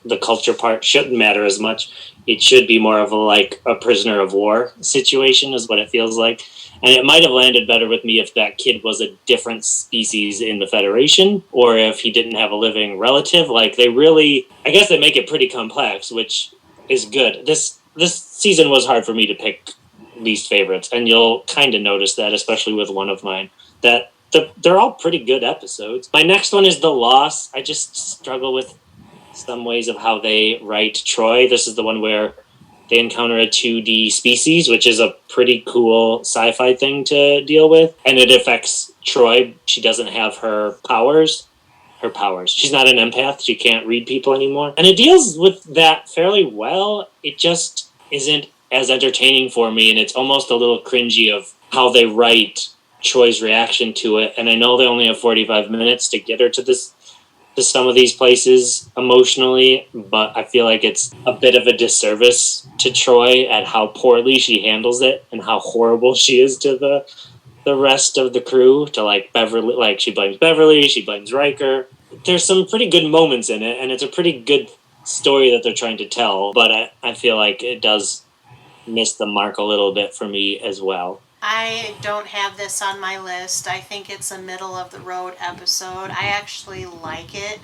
the culture part shouldn't matter as much. It should be more of a prisoner of war situation is what it feels like. And it might have landed better with me if that kid was a different species in the Federation, or if he didn't have a living relative. I guess they make it pretty complex, which is good. This season was hard for me to pick least favorites, and you'll kind of notice that, especially with one of mine, that they're all pretty good episodes. My next one is The Loss. I just struggle with some ways of how they write Troy. This is the one where they encounter a 2D species, which is a pretty cool sci-fi thing to deal with. And it affects Troy. She doesn't have her powers. She's not an empath. She can't read people anymore. And it deals with that fairly well. It just isn't as entertaining for me. And it's almost a little cringy of how they write Troy's reaction to it. And I know they only have 45 minutes to get her to some of these places emotionally, but I feel like it's a bit of a disservice to Troy at how poorly she handles it and how horrible she is to the rest of the crew, to Beverly. She blames Beverly, she blames Riker. There's some pretty good moments in it, and it's a pretty good story that they're trying to tell, but I feel like it does miss the mark a little bit for me as well. I don't have this on my list. I think it's a middle-of-the-road episode. I actually like it.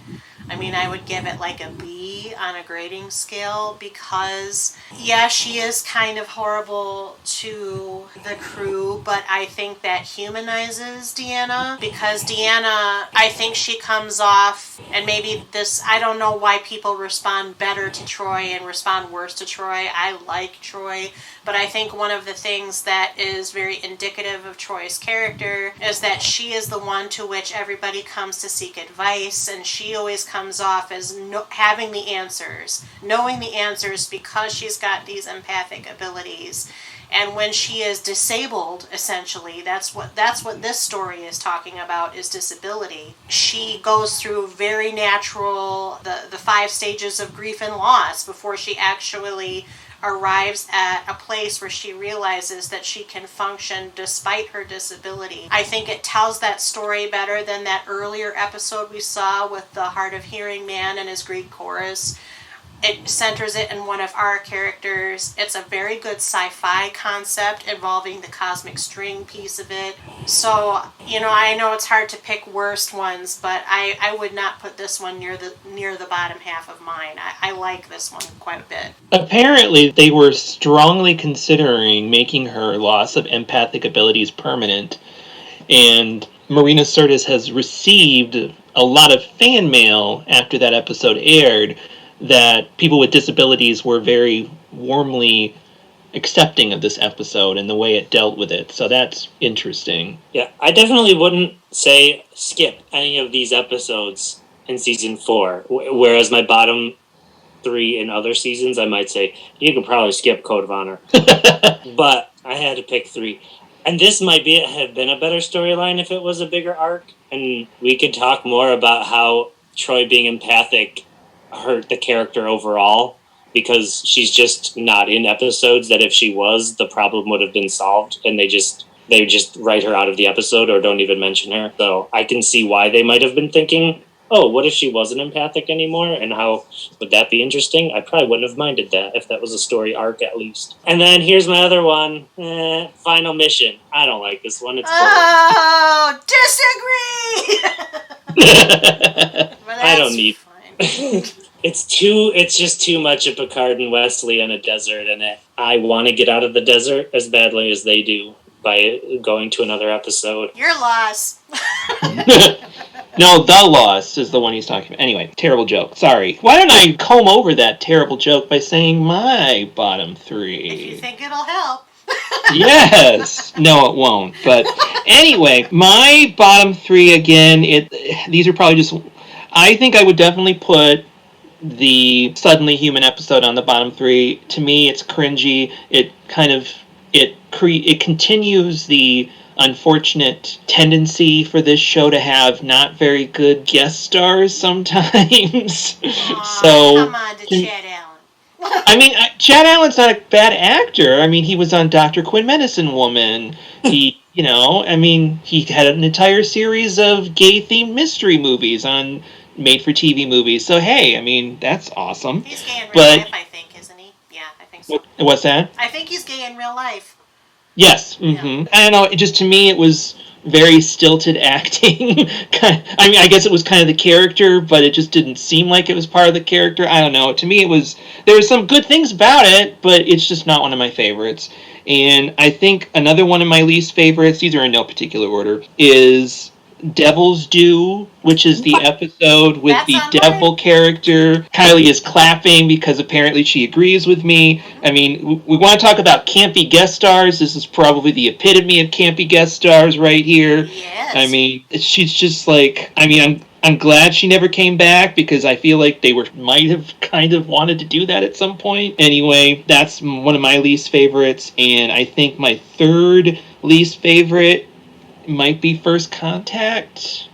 I mean, I would give it a B on a grading scale because, yeah, she is kind of horrible to the crew, but I think that humanizes Deanna because Deanna, I think she comes off, and maybe I don't know why people respond better to Troy and respond worse to Troy. I like Troy, but I think one of the things that is very indicative of Troy's character is that she is the one to which everybody comes to seek advice, and she always comes off as having the answers, knowing the answers because she's got these empathic abilities. And when she is disabled, essentially, that's what this story is talking about, is disability. She goes through very natural, the 5 stages of grief and loss before she actually arrives at a place where she realizes that she can function despite her disability. I think it tells that story better than that earlier episode we saw with the hard of hearing man and his Greek chorus. It centers it in one of our characters. It's a very good sci-fi concept involving the cosmic string piece of it. So, I know it's hard to pick worst ones, but I would not put this one near the bottom half of mine. I like this one quite a bit. Apparently, they were strongly considering making her loss of empathic abilities permanent, and Marina Sirtis has received a lot of fan mail after that episode aired that people with disabilities were very warmly accepting of this episode and the way it dealt with it. So that's interesting. Yeah, I definitely wouldn't say skip any of these episodes in season 4. Whereas my bottom 3 in other seasons, I might say, you can probably skip Code of Honor. But I had to pick 3. And this might have been a better storyline if it was a bigger arc. And we could talk more about how Troy being empathic hurt the character overall, because she's just not in episodes that if she was, the problem would have been solved, and they just write her out of the episode or don't even mention her. So I can see why they might have been thinking, oh, what if she wasn't empathic anymore, and how would that be interesting? I probably wouldn't have minded that if that was a story arc at least. And then here's my other one, Final Mission. I don't like this one. It's boring. Oh, disagree! I don't need It's just too much of Picard and Wesley in a desert, and I want to get out of the desert as badly as they do by going to another episode. Your loss. No, The Lost is the one he's talking about. Anyway, terrible joke. Sorry. Why don't I comb over that terrible joke by saying my bottom three? If you think it'll help. Yes. No, it won't. But anyway, my bottom three, again, these are probably just... I think I would definitely put the Suddenly Human episode on the bottom three. To me, it's cringy. It kind of... It continues the unfortunate tendency for this show to have not very good guest stars sometimes. So come on to Chad Allen. I mean, Chad Allen's not a bad actor. I mean, he was on Dr. Quinn Medicine Woman. He, he had an entire series of gay-themed mystery movies on made-for-TV movies. So, hey, I mean, that's awesome. He's gay in real life, I think, isn't he? Yeah, I think so. What's that? I think he's gay in real life. Yes. Mm-hmm. Yeah. I don't know. To me, it was very stilted acting. I mean, I guess it was kind of the character, but it just didn't seem like it was part of the character. I don't know. To me, there were some good things about it, but it's just not one of my favorites. And I think another one of my least favorites, these are in no particular order, is Devil's Due, which is the episode with the devil character. Kylie is clapping because apparently she agrees with me. I mean, we want to talk about campy guest stars. This is probably the epitome of campy guest stars right here. Yes. I mean, she's just like, I mean, I'm glad she never came back because I feel like they might have kind of wanted to do that at some point. Anyway, that's one of my least favorites. And I think my third least favorite might be First Contact.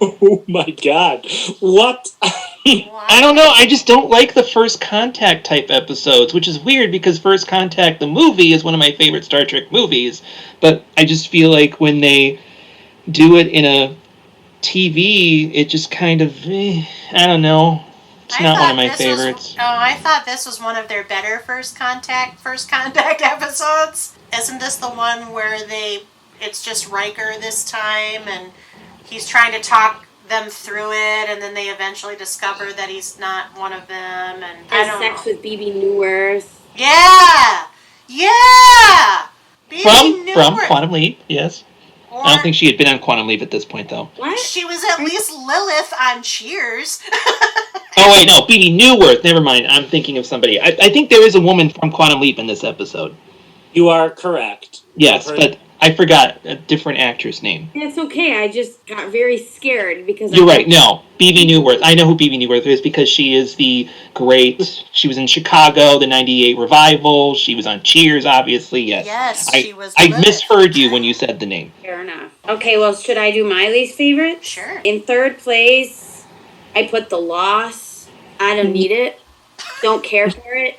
Oh my god. What? I don't know. I just don't like the First Contact type episodes, which is weird because First Contact, the movie, is one of my favorite Star Trek movies. But I just feel like when they do it in a TV, it just kind of, I don't know. It's not one of my favorites. I thought this was one of their better First Contact episodes. Isn't this the one where it's just Riker this time, and he's trying to talk them through it, and then they eventually discover that he's not one of them, and has sex with BB Newirth. Yeah! From Quantum Leap, yes. I don't think she had been on Quantum Leap at this point, though. What? She was at least Lilith on Cheers. Oh, wait, no, BB Newirth. Never mind. I'm thinking of somebody. I think there is a woman from Quantum Leap in this episode. You are correct. Yes, but I forgot a different actress name. That's okay. I just got very scared because... You're right. No, BB Newirth. I know who BB Newirth is because she is the great... She was in Chicago, the 98 revival. She was on Cheers, obviously. Yes, she was... I misheard you when you said the name. Fair enough. Okay, well, should I do my least favorite? Sure. In third place, I put The Loss. I don't need it. Don't care for it.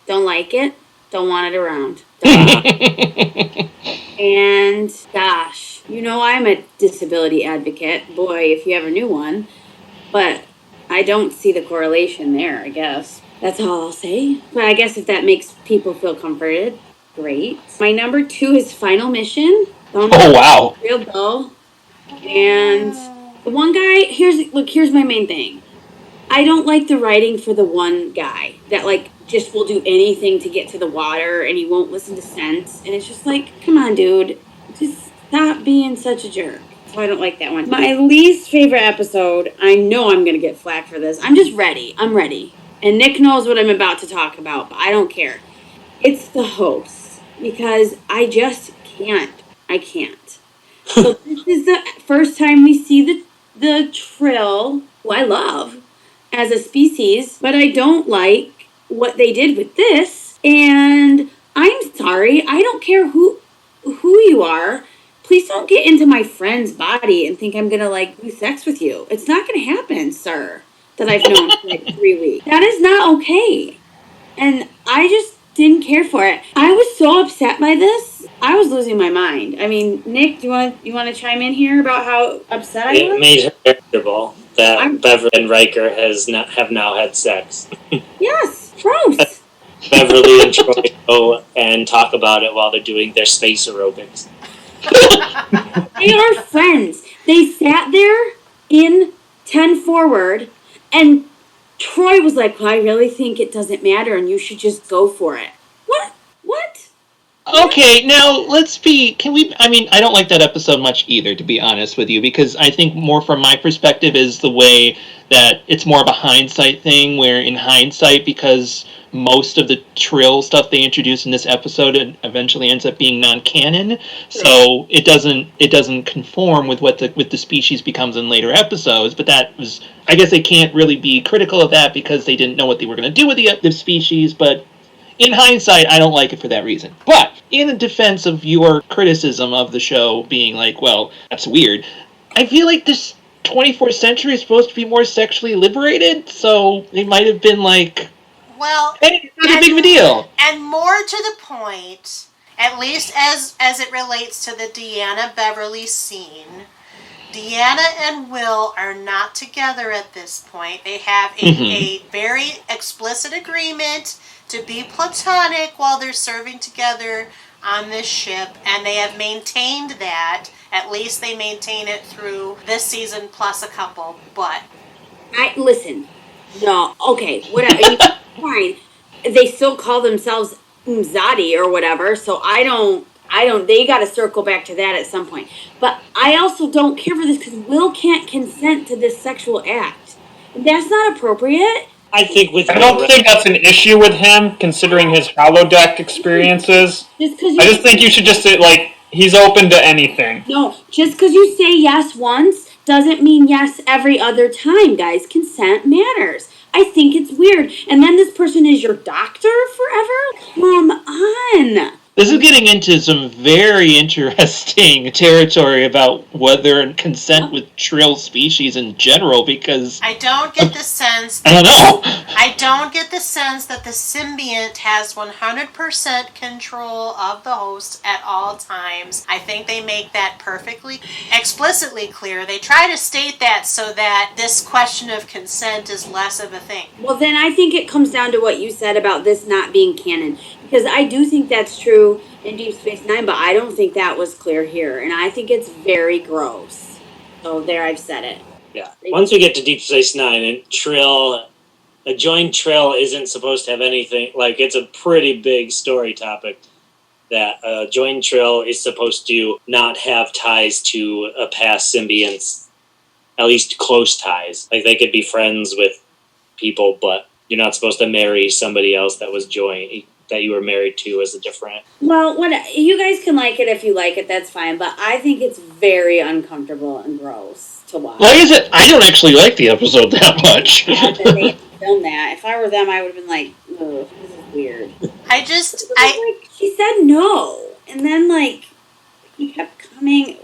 Don't like it. Don't want it around. And, gosh, I'm a disability advocate. Boy, if you ever knew one. But I don't see the correlation there, I guess. That's all I'll say. But I guess if that makes people feel comforted, great. My number 2 is Final Mission. Oh, wow. Real dull. And the one guy, here's my main thing. I don't like the writing for the one guy that, just will do anything to get to the water, and he won't listen to sense. And it's just come on, dude. Just stop being such a jerk. So I don't like that one. My least favorite episode, I know I'm going to get flack for this. I'm just ready. I'm ready. And Nick knows what I'm about to talk about, but I don't care. It's the hosts, because I just can't. I can't. So this is the first time we see the Trill, who I love, as a species, but I don't like what they did with this, and I'm sorry, I don't care who you are. Please don't get into my friend's body and think I'm gonna do sex with you. It's not gonna happen, sir, that I've known for 3 weeks. That is not okay. And I just didn't care for it. I was so upset by this. I was losing my mind. I mean, Nick, do you want to chime in here about how upset I was? It made her irritable that Beverly and Riker have now had sex. Yes, gross. Beverly and Troy go and talk about it while they're doing their space aerobics. They are friends. They sat there in 10 forward, and Troy was like, well, I really think it doesn't matter, and you should just go for it. What? Okay, now I don't like that episode much either, to be honest with you, because I think more from my perspective is the way that it's more of a hindsight thing, where in hindsight, because most of the Trill stuff they introduced in this episode eventually ends up being non-canon, so it doesn't conform with what the species becomes in later episodes, but that was, I guess they can't really be critical of that because they didn't know what they were going to do with the species, but in hindsight, I don't like it for that reason. But in defense of your criticism of the show being like, well, that's weird, I feel like this 24th century is supposed to be more sexually liberated, so they might have been like, well, hey, it's not a big of a deal. And more to the point, at least as it relates to the Deanna Beverly scene, Deanna and Will are not together at this point. They have a very explicit agreement to be platonic while they're serving together on this ship, and they have maintained that. At least they maintain it through this season plus a couple, but... Listen, no, okay, whatever, fine. They still call themselves Umzadi or whatever, so I don't, they gotta circle back to that at some point. But I also don't care for this because Will can't consent to this sexual act. That's not appropriate. I don't think that's an issue with him, considering his holodeck experiences. I just think you should just say, like, he's open to anything. No, just because you say yes once doesn't mean yes every other time, guys. Consent matters. I think it's weird. And then this person is your doctor forever? Come on. This is getting into some very interesting territory about whether consent with Trill species in general, because... I don't get the sense... I don't know. I don't get the sense that the symbiont has 100% control of the host at all times. I think they make that perfectly, explicitly clear. They try to state that so that this question of consent is less of a thing. Well, then I think it comes down to what you said about this not being canon. Because I do think that's true in Deep Space Nine, but I don't think that was clear here. And I think it's very gross. So there, I've said it. Yeah. Once we get to Deep Space Nine and Trill, a joined Trill isn't supposed to have anything, like, it's a pretty big story topic that a joined Trill is supposed to not have ties to a past symbiont's, at least close ties. Like, they could be friends with people, but you're not supposed to marry somebody else that was joined, that you were married to as a different... Well, you guys can like it if you like it, that's fine, but I think it's very uncomfortable and gross to watch. Why is it? I don't actually like the episode that much. Yeah, but they filmed that. If I were them, I would have been like, ugh, this is weird. She said no, and then, like, he kept coming. It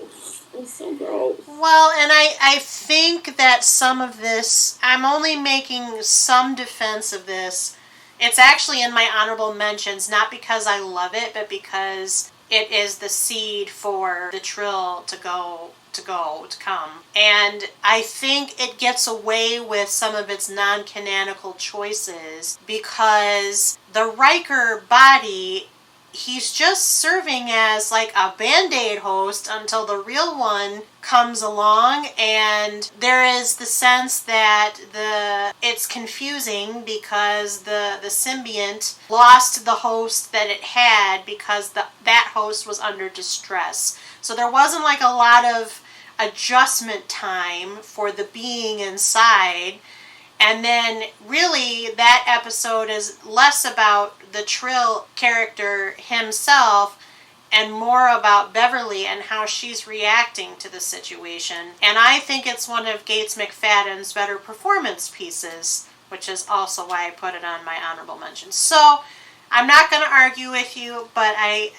was so gross. Well, and I think that some of this, I'm only making some defense of this. It's actually in my honorable mentions, not because I love it, but because it is the seed for the Trill to come. And I think it gets away with some of its non-canonical choices because the Riker body, he's just serving as like a Band-Aid host until the real one comes along, and there is the sense that it's confusing because the symbiont lost the host that it had because that host was under distress. So there wasn't like a lot of adjustment time for the being inside. And then really that episode is less about the Trill character himself and more about Beverly and how she's reacting to the situation. And I think it's one of Gates McFadden's better performance pieces, which is also why I put it on my honorable mention. So I'm not going to argue with you, but I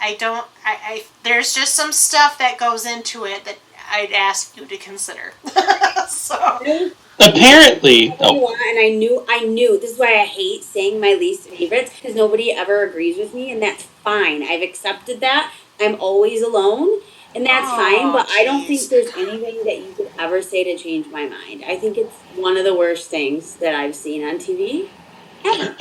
there's just some stuff that goes into it that I'd ask you to consider. So... Apparently. And I knew. This is why I hate saying my least favorites, because nobody ever agrees with me, and that's fine. I've accepted that. I'm always alone, and that's fine, but I don't think there's anything that you could ever say to change my mind. I think it's one of the worst things that I've seen on TV ever.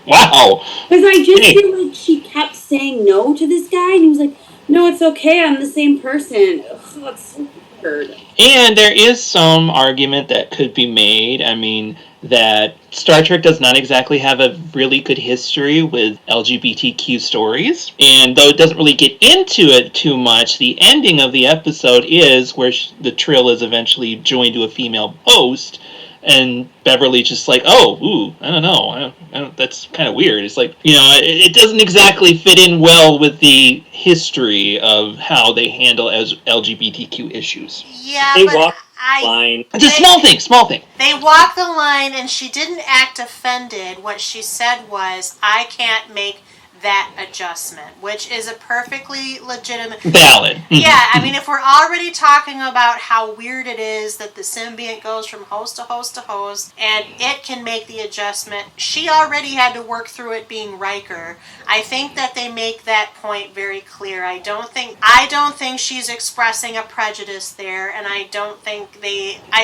Wow. Because I just feel like she kept saying no to this guy, and he was like, no, it's okay, I'm the same person. Ugh, that's so weird. And there is some argument that could be made. I mean, that Star Trek does not exactly have a really good history with LGBTQ stories. And though it doesn't really get into it too much, the ending of the episode is where the Trill is eventually joined to a female host. And Beverly's just like, I don't know. That's kind of weird. It's like, it doesn't exactly fit in well with the history of how they handle LGBTQ issues. Yeah, they but walk the line. It's a small thing. They walked the line, and she didn't act offended. What she said was, I can't make that adjustment, which is a perfectly legitimate... Valid. Yeah, I mean, if we're already talking about how weird it is that the symbiont goes from host to host to host, and it can make the adjustment, she already had to work through it being Riker. I think that they make that point very clear. I don't think she's expressing a prejudice there, and I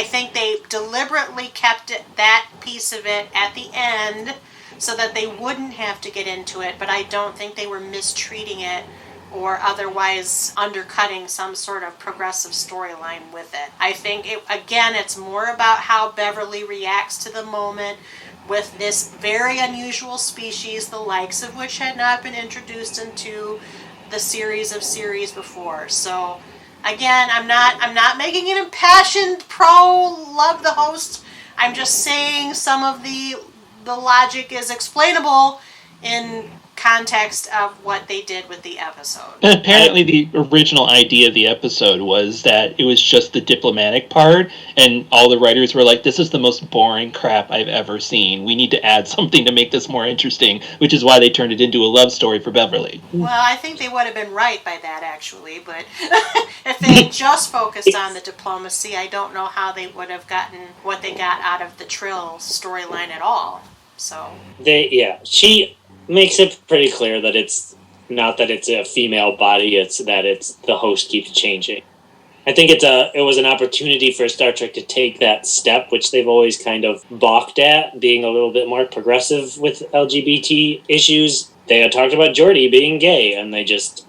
think they deliberately kept that piece of it at the end so that they wouldn't have to get into it, but I don't think they were mistreating it or otherwise undercutting some sort of progressive storyline with it. I think, it's more about how Beverly reacts to the moment with this very unusual species, the likes of which had not been introduced into the series of series before. So, again, I'm not making an impassioned love the host. I'm just saying some of the logic is explainable in context of what they did with the episode. And apparently the original idea of the episode was that it was just the diplomatic part, and all the writers were like, this is the most boring crap I've ever seen. We need to add something to make this more interesting, which is why they turned it into a love story for Beverly. Well, I think they would have been right by that, actually, but if they had just focused on the diplomacy, I don't know how they would have gotten what they got out of the Trill storyline at all. So she makes it pretty clear that it's not that it's a female body, it's that it's the host keeps changing. I think it was an opportunity for Star Trek to take that step, which they've always kind of balked at, being a little bit more progressive with LGBT issues. They had talked about Geordi being gay, and they just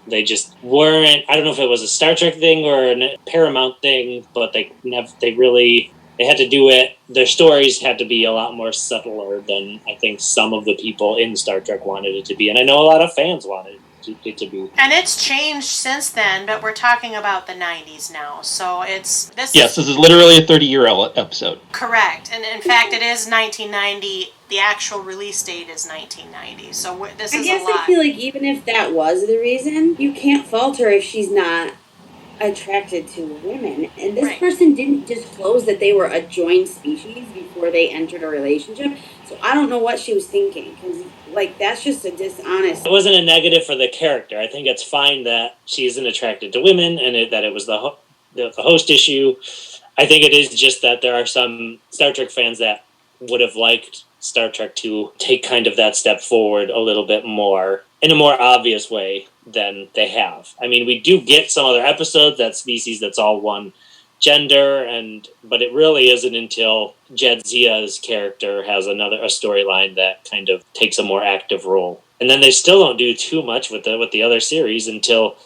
weren't. I don't know if it was a Star Trek thing or a Paramount thing, but they had to do it. Their stories had to be a lot more subtler than I think some of the people in Star Trek wanted it to be. And I know a lot of fans wanted it to be. And it's changed since then, but we're talking about the 90s now. So this is literally a 30-year episode. Correct. And in fact, it is 1990. The actual release date is 1990. So this is a lot. I guess I feel like even if that was the reason, you can't fault her if she's not attracted to women, and this person didn't disclose that they were a joined species before they entered a relationship, so I don't know what she was thinking, because that's just a dishonest. It wasn't a negative for the character. I think it's fine that she isn't attracted to women, and that it was the host issue. I think it is just that there are some Star Trek fans that would have liked Star Trek to take kind of that step forward a little bit more, in a more obvious way than they have. I mean, we do get some other episodes, that species that's all one gender, but it really isn't until Jadzia's character has a storyline that kind of takes a more active role. And then they still don't do too much with the other series until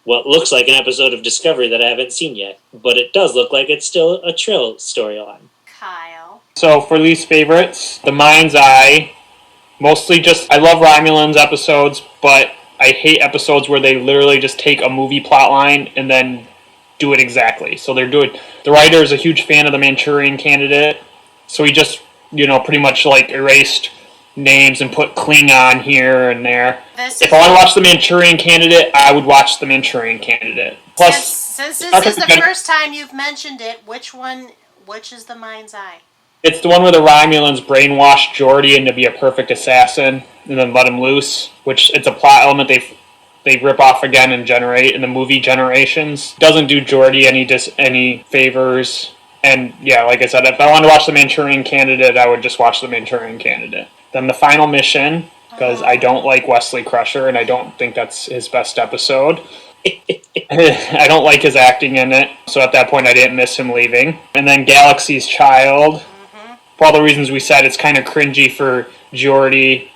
what looks like an episode of Discovery that I haven't seen yet. But it does look like it's still a Trill storyline. Kyle. So for least favorites, The Mind's Eye. Mostly just, I love Romulan's episodes, but I hate episodes where they literally just take a movie plot line and then do it exactly. So the writer is a huge fan of The Manchurian Candidate, so he just, pretty much erased names and put Klingon here and there. If I want to watch The Manchurian Candidate, I would watch The Manchurian Candidate. Plus, since this is the first time you've mentioned it, which is The Mind's Eye? It's the one where the Romulans brainwash Geordi into be a perfect assassin and then let him loose, which it's a plot element they rip off again and generate in the movie Generations. Doesn't do Geordi any favors. And yeah, like I said, if I wanted to watch The Manchurian Candidate, I would just watch The Manchurian Candidate. Then The Final Mission, because I don't like Wesley Crusher and I don't think that's his best episode. I don't like his acting in it, so at that point I didn't miss him leaving. And then Galaxy's Child. For all the reasons we said, it's kind of cringy for Geordi.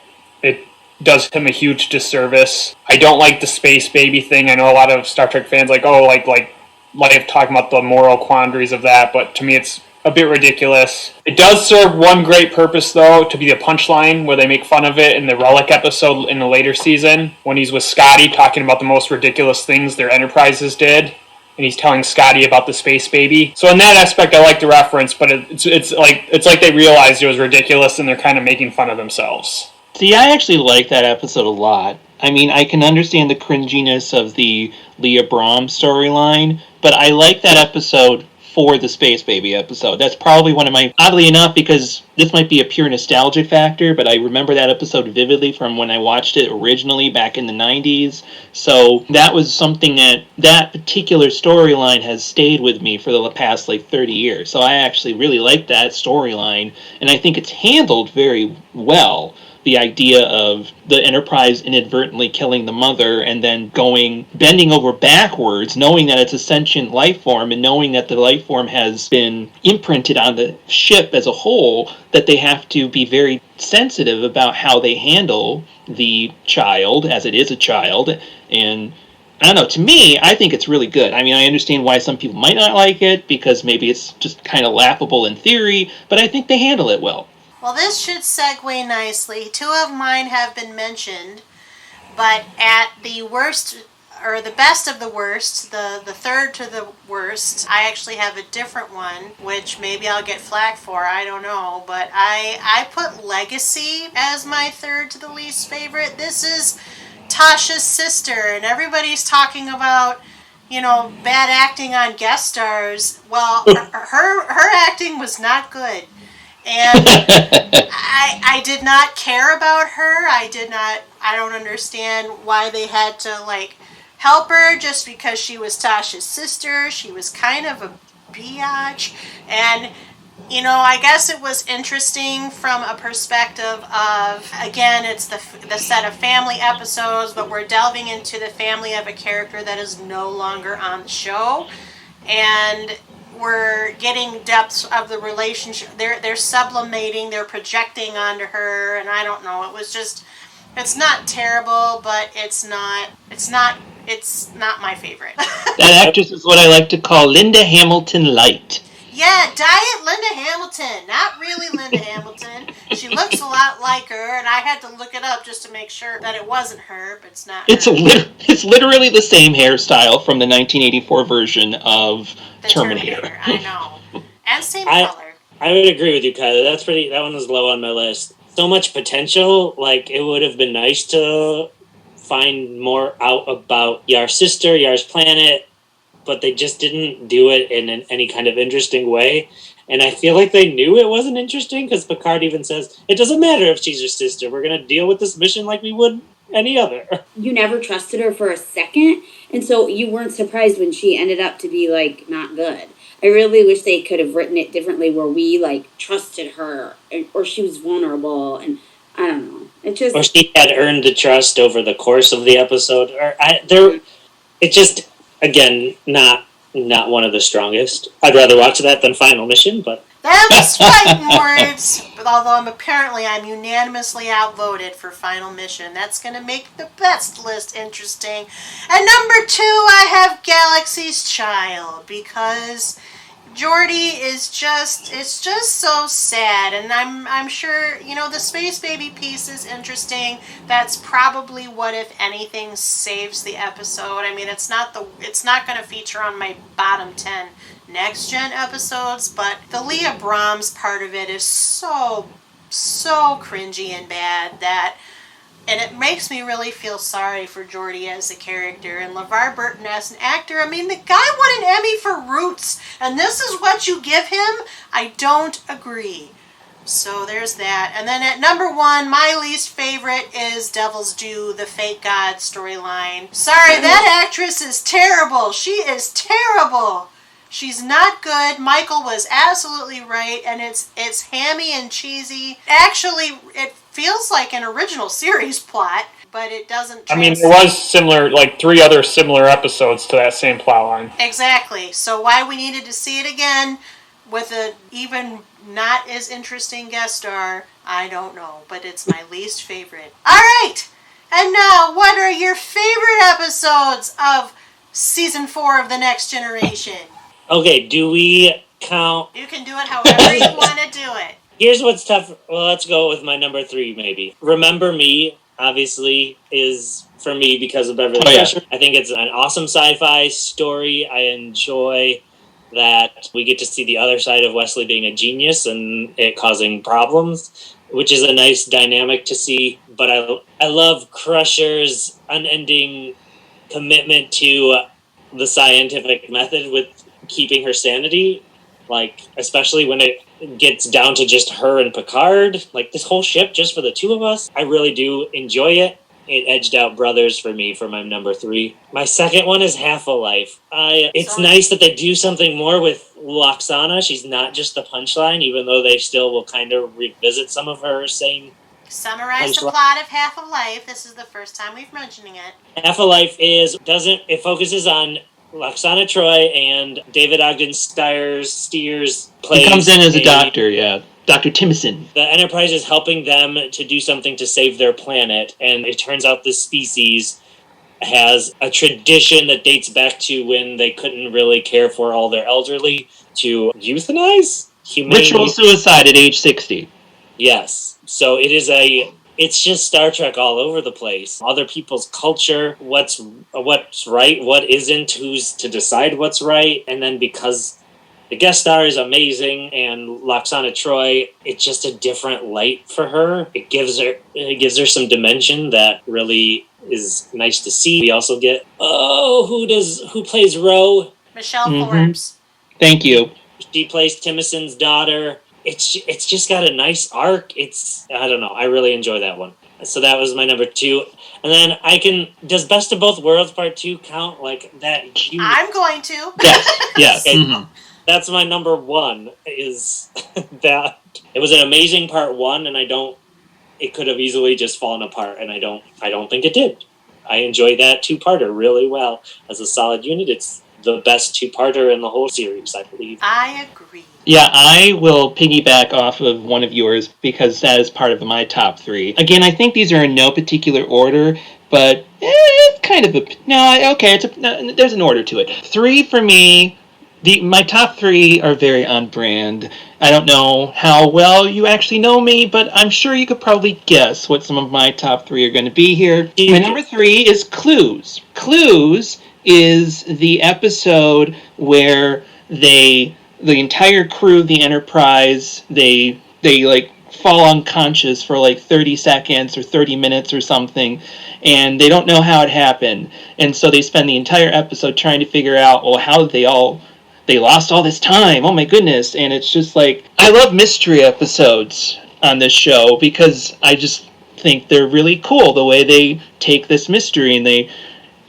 It does him a huge disservice. I don't like the space baby thing. I know a lot of Star Trek fans talking about the moral quandaries of that, but to me it's a bit ridiculous. It does serve one great purpose, though, to be the punchline where they make fun of it in the Relic episode in the later season, when he's with Scotty talking about the most ridiculous things their enterprises did, and he's telling Scotty about the space baby. So in that aspect, I like the reference, but it's like they realized it was ridiculous and they're kind of making fun of themselves. See, I actually like that episode a lot. I mean, I can understand the cringiness of the Leah Brahms storyline, but I like that episode for the Space Baby episode. That's probably one of my, oddly enough, because this might be a pure nostalgia factor, but I remember that episode vividly from when I watched it originally back in the 90s. So that was something that particular storyline has stayed with me for the past 30 years. So I actually really like that storyline, and I think it's handled very well. The idea of the Enterprise inadvertently killing the mother and then bending over backwards, knowing that it's a sentient life form and knowing that the life form has been imprinted on the ship as a whole, that they have to be very sensitive about how they handle the child, as it is a child. And I don't know, to me, I think it's really good. I mean, I understand why some people might not like it, because maybe it's just kind of laughable in theory, but I think they handle it well. Well, this should segue nicely. Two of mine have been mentioned, but at the worst, or the best of the worst, the third to the worst, I actually have a different one, which maybe I'll get flack for, I don't know, but I put Legacy as my third to the least favorite. This is Tasha's sister, and everybody's talking about, bad acting on guest stars. Well, her acting was not good. And I did not care about her. I don't understand why they had to, help her just because she was Tasha's sister. She was kind of a biatch. And, I guess it was interesting from a perspective of, again, it's the set of family episodes, but we're delving into the family of a character that is no longer on the show. And we're getting depths of the relationship. They're sublimating, they're projecting onto her, and I don't know. It was just, it's not terrible, but it's not my favorite. That actress is what I like to call Linda Hamilton light. Yeah, Diet Linda Hamilton. Not really Linda Hamilton. She looks a lot like her, and I had to look it up just to make sure that it wasn't her, but it's not her. It's literally the same hairstyle from the 1984 version of the Terminator. I know. And same color. I would agree with you, Kylie. That one was low on my list. So much potential. It would have been nice to find more out about Yar's sister, Yar's planet, but they just didn't do it in any kind of interesting way. And I feel like they knew it wasn't interesting, because Picard even says, it doesn't matter if she's your sister. We're going to deal with this mission like we would any other. You never trusted her for a second, and so you weren't surprised when she ended up to be, not good. I really wish they could have written it differently where we, trusted her, or she was vulnerable, and I don't know. Or she had earned the trust over the course of the episode. Again, not one of the strongest. I'd rather watch that than Final Mission, but... That was fighting words, although I'm unanimously outvoted for Final Mission. That's going to make the best list interesting. And number 2, I have Galaxy's Child, because Geordi is it's just so sad, and I'm sure, the Space Baby piece is interesting. That's probably what, if anything, saves the episode. I mean, it's not going to feature on my bottom 10 Next Gen episodes, but the Leah Brahms part of it is so cringy and bad and it makes me really feel sorry for Geordi as a character and LeVar Burton as an actor. I mean, the guy won an Emmy for Roots, and this is what you give him? I don't agree. So there's that. And then at number 1, my least favorite is Devil's Due, the fake god storyline. Sorry, that actress is terrible. She is terrible. She's not good. Michael was absolutely right, and it's hammy and cheesy. Actually, it feels like an original series plot, but it doesn't. I mean, there was similar, 3 other similar episodes to that same plotline. Exactly. So why we needed to see it again with an even not as interesting guest star, I don't know, but it's my least favorite. All right, and now, what are your favorite episodes of Season 4 of The Next Generation? Okay, do we count. You can do it however you want to do it. Here's what's tough. Well, let's go with my number 3, maybe. Remember Me, obviously, is for me because of Beverly Crusher. I think it's an awesome sci-fi story. I enjoy that we get to see the other side of Wesley being a genius and it causing problems, which is a nice dynamic to see. But I love Crusher's unending commitment to the scientific method with keeping her sanity, like especially when it gets down to just her and Picard, like this whole ship just for the two of us. I really do enjoy it. It edged out Brothers for me for my number 3. My second one is Half a Life. It's nice that they do something more with Loxana. She's not just the punchline, even though they still will kind of revisit some of her same. Summarize the plot of Half a Life. This is the first time we've mentioning it. Half a Life it focuses on Loxana Troy and David Ogden Stiers plays. He comes in as a doctor, yeah. Dr. Timison. The Enterprise is helping them to do something to save their planet, and it turns out this species has a tradition that dates back to when they couldn't really care for all their elderly to euthanize humanity. Ritual suicide at age 60. Yes. So it's just Star Trek all over the place. Other people's culture, what's right, what isn't, who's to decide what's right, and then because the guest star is amazing, and Loxana Troy, it's just a different light for her. It gives her some dimension that really is nice to see. We also get who plays Ro? Michelle Forbes. Thank you. She plays Timison's daughter. It's just got a nice arc. I don't know. I really enjoy that one. So that was my number 2. And then does Best of Both Worlds Part 2 count like that? I'm going to. Yes. Okay. Mm-hmm. That's my number 1, is that it was an amazing part 1, and it could have easily just fallen apart, and I don't think it did. I enjoyed that 2-parter really well. As a solid unit, it's the best 2-parter in the whole series, I believe. I agree. Yeah, I will piggyback off of one of yours because that is part of my top 3. Again, I think these are in no particular order, but kind of there's an order to it. 3 for me. My top 3 are very on brand. I don't know how well you actually know me, but I'm sure you could probably guess what some of my top 3 are going to be here. My number 3 is Clues. Clues is the episode where the entire crew of the Enterprise, they like fall unconscious for like 30 seconds or 30 minutes or something, and they don't know how it happened. And so they spend the entire episode trying to figure out, well, how did they lost all this time. Oh my goodness. And it's just like, I love mystery episodes on this show because I just think they're really cool the way they take this mystery and they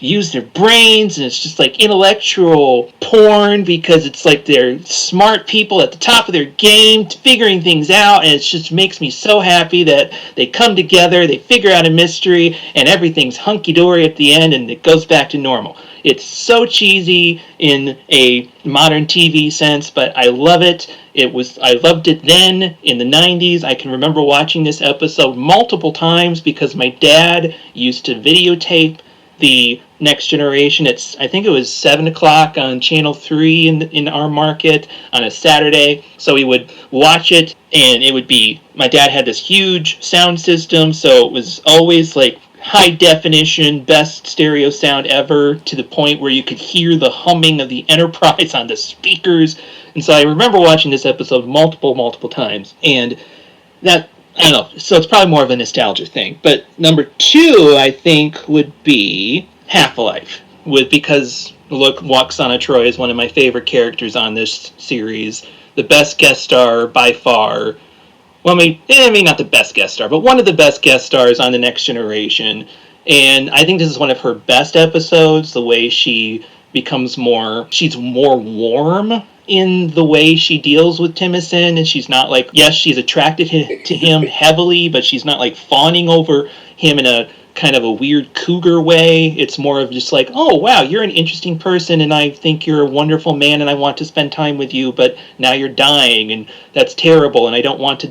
use their brains, and it's just like intellectual porn because it's like they're smart people at the top of their game figuring things out, and it just makes me so happy that they come together, they figure out a mystery, and everything's hunky-dory at the end and it goes back to normal. It's so cheesy in a modern TV sense, but I love it. I loved it then in the 90s. I can remember watching this episode multiple times because my dad used to videotape the Next Generation. I think it was 7 o'clock on Channel 3 in our market on a Saturday. So we would watch it, and it would be, my dad had this huge sound system, so it was always like high definition, best stereo sound ever, to the point where you could hear the humming of the Enterprise on the speakers. And so I remember watching this episode multiple times, and that, I don't know, so it's probably more of a nostalgia thing. But number 2, I think, would be Half a Life, because Loxana Troy is one of my favorite characters on this series. The best guest star by far. Well, maybe not the best guest star, but one of the best guest stars on The Next Generation. And I think this is one of her best episodes, the way she becomes she's more warm in the way she deals with Timison, and she's not like, yes, she's attracted to him heavily, but she's not like fawning over him in a kind of a weird cougar way. It's more of just like, oh wow, you're an interesting person, and I think you're a wonderful man, and I want to spend time with you, but now you're dying, and that's terrible, and I don't want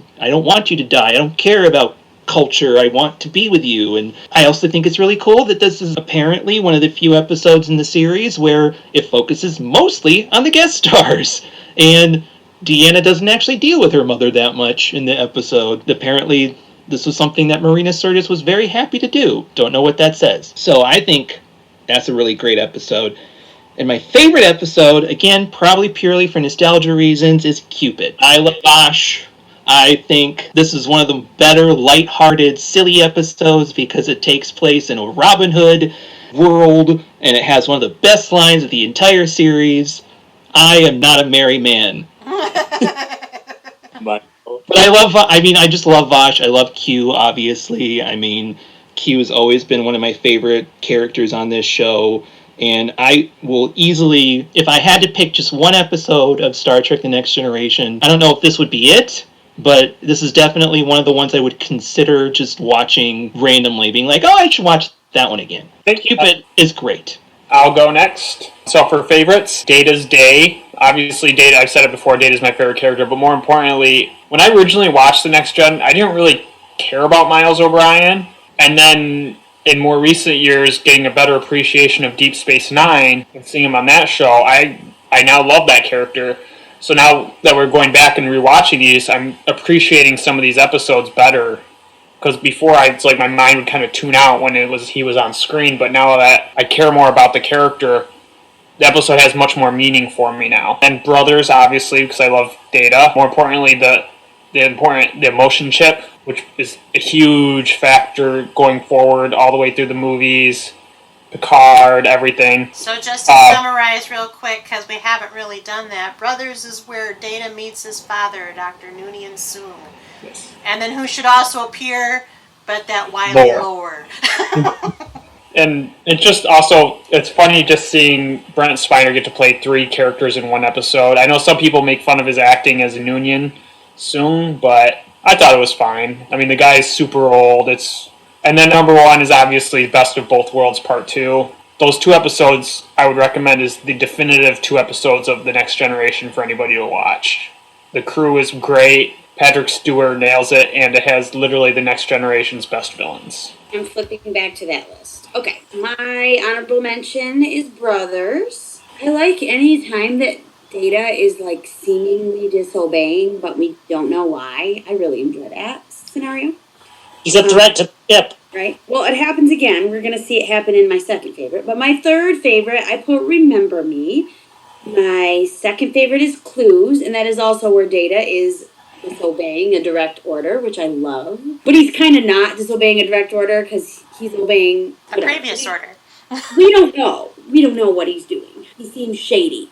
you to die. I don't care about culture. I want to be with you. And I also think it's really cool that this is apparently one of the few episodes in the series where it focuses mostly on the guest stars. And Deanna doesn't actually deal with her mother that much in the episode. Apparently, this was something that Marina Sirtis was very happy to do. Don't know what that says. So I think that's a really great episode. And my favorite episode, again, probably purely for nostalgia reasons, is Cupid. I love Bosch. I think this is one of the better, lighthearted, silly episodes because it takes place in a Robin Hood world, and it has one of the best lines of the entire series. I am not a merry man. But I just love Vosh. I love Q, obviously. I mean, Q has always been one of my favorite characters on this show. And I will easily, if I had to pick just one episode of Star Trek The Next Generation, I don't know if this would be it, but this is definitely one of the ones I would consider just watching randomly, being like, oh, I should watch that one again. Cupid is great. I'll go next. So for favorites, Data's Day. Obviously, Data, I've said it before, Data's my favorite character, but more importantly, when I originally watched The Next Gen, I didn't really care about Miles O'Brien. And then in more recent years, getting a better appreciation of Deep Space Nine and seeing him on that show, I now love that character. So now that we're going back and rewatching these, I'm appreciating some of these episodes better. Because before, it's like my mind would kind of tune out when he was on screen, but now that I care more about the character, the episode has much more meaning for me now. And Brothers, obviously, because I love Data. More importantly, the emotion chip, which is a huge factor going forward all the way through the movies, Picard, everything. So just to summarize real quick, because we haven't really done that, Brothers is where Data meets his father, Dr. Noonien Soong. Yes. And then who should also appear but that wily Lore. And it just also, it's funny just seeing Brent Spiner get to play 3 characters in one episode. I know some people make fun of his acting as a Noonien Soong, but I thought it was fine. I mean, the guy's super old. And then number 1 is obviously Best of Both Worlds Part 2. Those 2 episodes I would recommend is the definitive 2 episodes of The Next Generation for anybody to watch. The crew is great. Patrick Stewart nails it, and it has literally The Next Generation's best villains. I'm flipping back to that list. Okay, my honorable mention is Brothers. I like any time that Data is like seemingly disobeying, but we don't know why. I really enjoy that scenario. He's a threat to Pip. Right. Well, it happens again. We're going to see it happen in my second favorite. But my third favorite, I put Remember Me. My second favorite is Clues, and that is also where Data is disobeying a direct order, which I love. But he's kind of not disobeying a direct order because he's obeying a previous order. We don't know. We don't know what he's doing. He seems shady.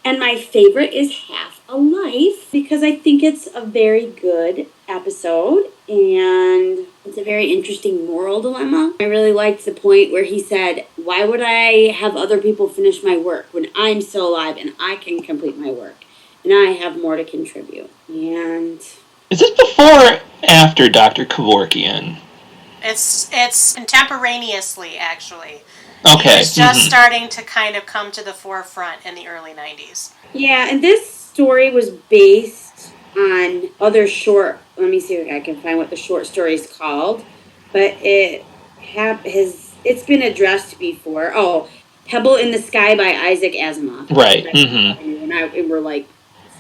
And my favorite is Half a Life because I think it's a very good episode and it's a very interesting moral dilemma. I really liked the point where he said, why would I have other people finish my work when I'm still alive and I can complete my work and I have more to contribute? And is this before or after Dr. Kevorkian? It's contemporaneously, actually. Okay. It's just starting to kind of come to the forefront in the early 90s. Yeah, and this story was based on other short... Let me see if I can find what the short story is called. But it's been addressed before. Oh, Pebble in the Sky by Isaac Asimov. Right. And we're like,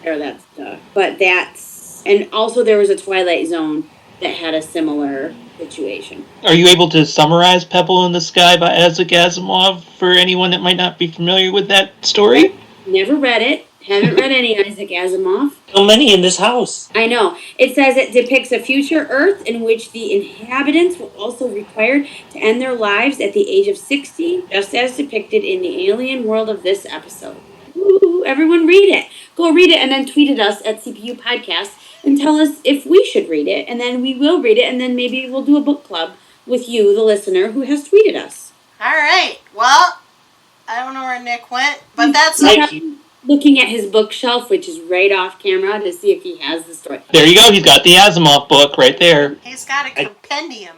Sarah, that's duh. But that's... And also there was a Twilight Zone that had a similar situation. Are you able to summarize Pebble in the Sky by Isaac Asimov for anyone that might not be familiar with that story? Never read it. Haven't read any Isaac Asimov. So many in this house. I know. It says it depicts a future Earth in which the inhabitants will also be required to end their lives at the age of 60, just as depicted in the alien world of this episode. Ooh, everyone read it. Go read it and then tweet at us at CPU Podcast and tell us if we should read it, and then we will read it, and then maybe we'll do a book club with you, the listener, who has tweeted us. All right. Well, I don't know where Nick went, but that's... Looking at his bookshelf, which is right off camera, to see if he has the story. There you go. He's got the Asimov book right there. He's got a compendium.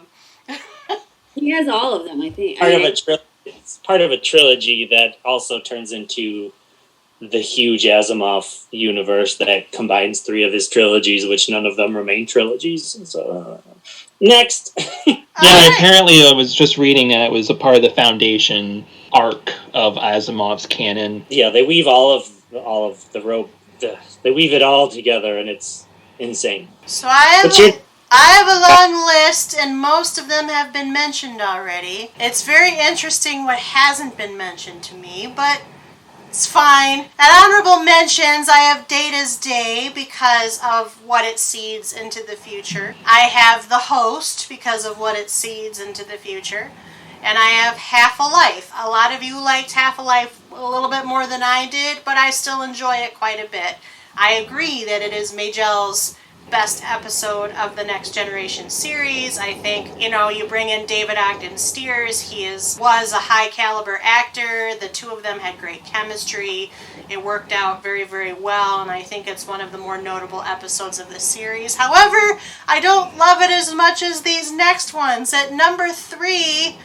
He has all of them, I think. It's part of a trilogy that also turns into the huge Asimov universe that combines 3 of his trilogies, which none of them remain trilogies. So, next. Yeah, apparently I was just reading that it was a part of the Foundation arc of Asimov's canon. Yeah, they weave all of the rope they weave it all together, and it's insane. So I have a long list, and most of them have been mentioned already. It's very interesting what hasn't been mentioned to me, but it's fine. At honorable mentions, I have Data's Day because of what it seeds into the future. I have The Host because of what it seeds into the future. And I have Half a Life. A lot of you liked Half a Life a little bit more than I did, but I still enjoy it quite a bit. I agree that it is Magel's best episode of the Next Generation series. I think, you bring in David Ogden Stiers. He was a high caliber actor. The two of them had great chemistry. It worked out very, very well, and I think it's one of the more notable episodes of the series. However, I don't love it as much as these next ones. At number 3,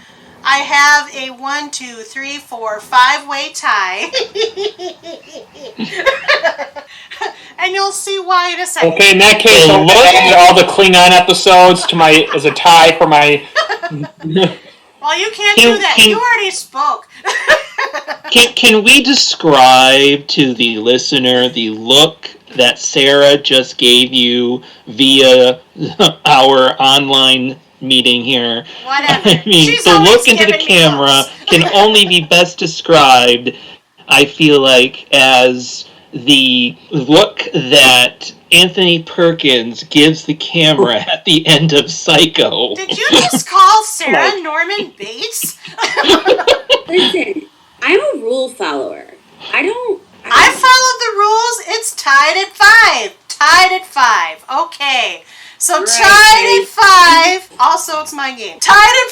I have a 1, 2, 3, 4, 5-way tie. And you'll see why in a second. Okay, in that case, I'll add all the Klingon episodes as a tie for my... Well, you can't do that. You already spoke. Can we describe to the listener the look that Sarah just gave you via our online meeting here? Whatever. I mean, She's the look into the giving me camera looks. can only be best described, I feel like, as the look that Anthony Perkins gives the camera at the end of Psycho. Did you just call Sarah Norman Bates? Listen, I'm a rule follower. I followed the rules. It's tied at 5. Tied at 5. Okay. So right. Tied at 5. Also, it's my game. Tied at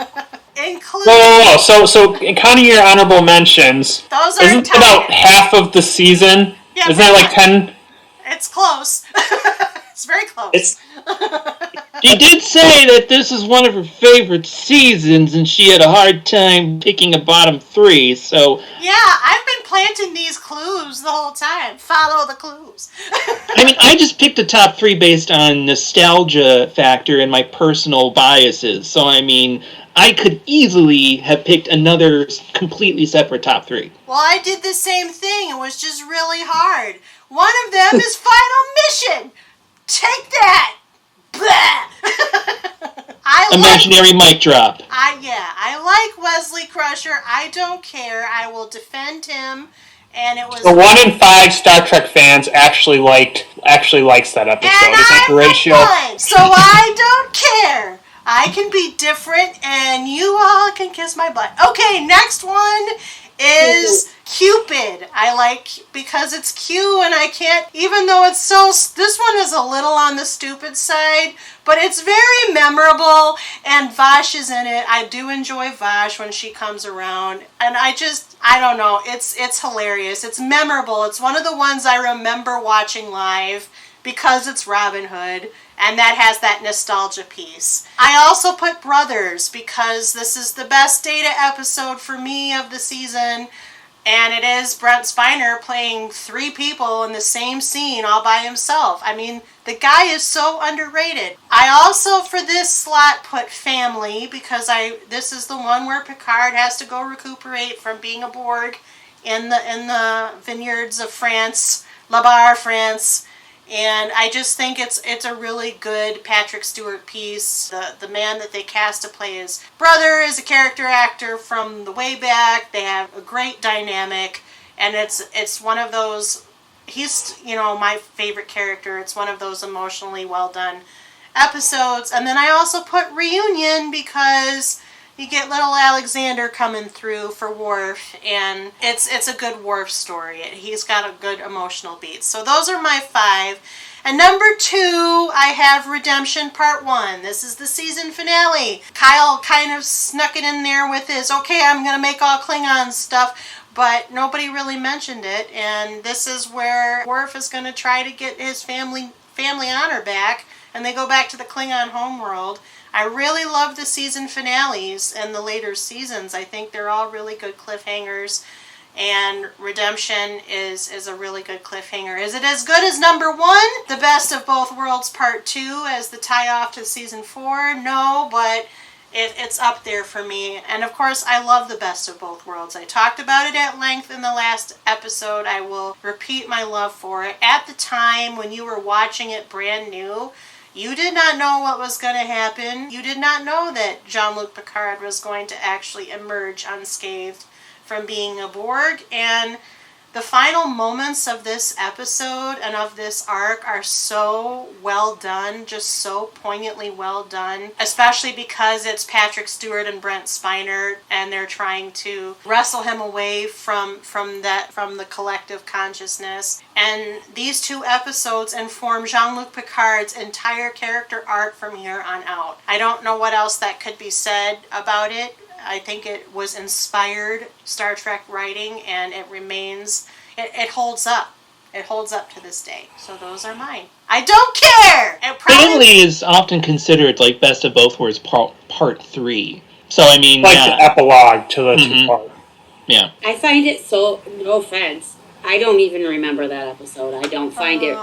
5. Including... Whoa. So counting your honorable mentions, Those are isn't tied. about half of the season? Yeah, isn't that like 10? It's close. It's very close. She did say that this is one of her favorite seasons, and she had a hard time picking a bottom 3, so... Yeah, I've been planting these clues the whole time. Follow the clues. I mean, I just picked a top 3 based on nostalgia factor and my personal biases, so I mean, I could easily have picked another completely separate top 3. Well, I did the same thing. It was just really hard. One of them is Final Mission. Take that. Imaginary mic drop. I like Wesley Crusher. I don't care. I will defend him. And it was The 1 in 5 Star Trek fans actually likes that episode. and Isn't that I'm the the ratio? one, so I don't care. I can be different, and you all can kiss my butt. Okay, next one is Cupid. I like because it's Q, and I can't, even though it's this one is a little on the stupid side, but it's very memorable, and Vash is in it. I do enjoy Vash when she comes around, and I don't know, it's hilarious. It's memorable. It's one of the ones I remember watching live because it's Robin Hood, and that has that nostalgia piece. I also put Brothers because this is the best Data episode for me of the season, and it is Brent Spiner playing 3 people in the same scene all by himself. I mean, the guy is so underrated. I also, for this slot, put Family because this is the one where Picard has to go recuperate from being a Borg in the vineyards of France, La Barre, France. And I just think it's a really good Patrick Stewart piece. The man that they cast to play his brother is a character actor from the way back. They have a great dynamic, and it's one of those. He's my favorite character. It's one of those emotionally well done episodes. And then I also put Reunion because you get little Alexander coming through for Worf, and it's a good Worf story. He's got a good emotional beat. So those are my 5. And number 2, I have Redemption Part 1. This is the season finale. Kyle kind of snuck it in there with his, okay, I'm going to make all Klingon stuff, but nobody really mentioned it. And this is where Worf is going to try to get his family honor back, and they go back to the Klingon homeworld. I really love the season finales and the later seasons. I think they're all really good cliffhangers, and Redemption is a really good cliffhanger. Is it as good as number 1, The Best of Both Worlds Part 2, as the tie-off to season 4? No, but It's up there for me. And of course, I love the Best of Both Worlds. I talked about it at length in the last episode. I will repeat my love for it. At the time when you were watching it brand new, you did not know what was going to happen. You did not know that Jean-Luc Picard was going to actually emerge unscathed from being a Borg. And the final moments of this episode and of this arc are so well done, just so poignantly well done, especially because it's Patrick Stewart and Brent Spiner, and they're trying to wrestle him away from the collective consciousness. And these two episodes inform Jean-Luc Picard's entire character arc from here on out. I don't know what else that could be said about it. I think it was inspired Star Trek writing, and it remains, it holds up. It holds up to this day. So those are mine. I don't care! Family is often considered like Best of Both Worlds part 3. So, I mean, like the epilogue to the two part. Yeah. I find it so, no offense, I don't even remember that episode. I don't find it...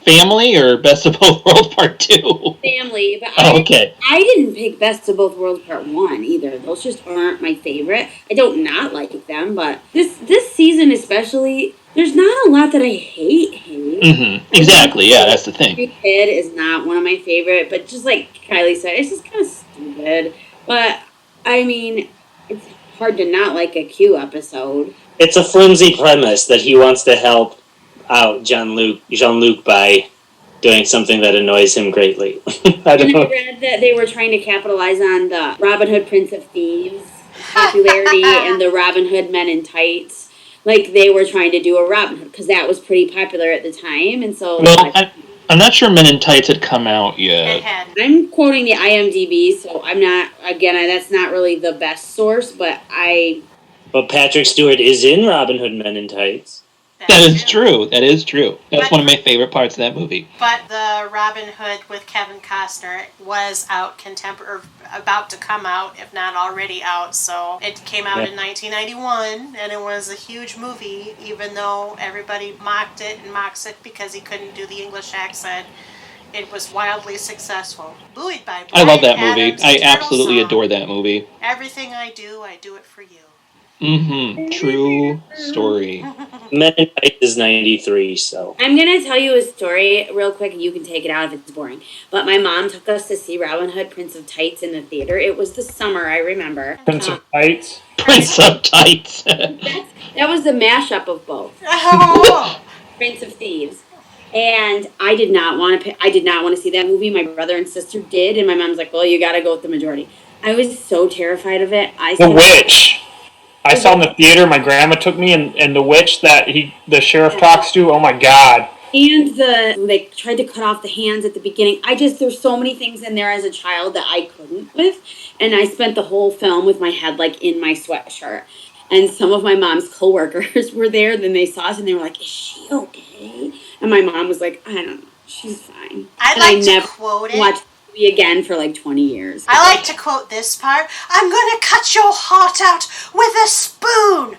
Family or Best of Both Worlds Part 2? Family, but I didn't pick Best of Both Worlds Part 1 either. Those just aren't my favorite. I don't not like them, but this season especially, there's not a lot that I hate. Mm-hmm. Exactly, yeah, that's the thing. Piette is not one of my favorite, but just like Kylie said, it's just kind of stupid. But, I mean, it's hard to not like a Q episode. It's a flimsy premise that he wants to help out Jean-Luc by doing something that annoys him greatly. I read that they were trying to capitalize on the Robin Hood Prince of Thieves popularity and the Robin Hood Men in Tights. Like, they were trying to do a Robin Hood, because that was pretty popular at the time, and so... Well, I'm not sure Men in Tights had come out yet. I'm quoting the IMDb, so I'm not... Again, that's not really the best source, but But Patrick Stewart is in Robin Hood Men in Tights. That is true. That's one of my favorite parts of that movie. But the Robin Hood with Kevin Costner was out about to come out, if not already out. So it came out in 1991, and it was a huge movie, even though everybody mocked it and mocks it because he couldn't do the English accent. It was wildly successful. Buoyed by Bryan I love that movie. Adams' I absolutely song. adore that movie. Everything I do it for you. Mm-hmm. True story. Men in Tights is 93, so... I'm going to tell you a story real quick, and you can take it out if it's boring. But my mom took us to see Robin Hood, Prince of Tights in the theater. It was the summer, I remember. Prince of Tights? Prince of Tights. That was the mashup of both. Prince of Thieves. And I did not want to see that movie. My brother and sister did, and my mom's like, well, you got to go with the majority. I was so terrified of it. The Witch. I saw in the theater, my grandma took me, and the witch that the sheriff talks to, oh my god. And they tried to cut off the hands at the beginning. There's so many things in there as a child that I couldn't with. And I spent the whole film with my head, like, in my sweatshirt. And some of my mom's coworkers were there, then they saw us, and they were like, is she okay? And my mom was like, I don't know, she's fine. I never quote it. Watched again for like 20 years. I like to quote this part. I'm going to cut your heart out with a spoon.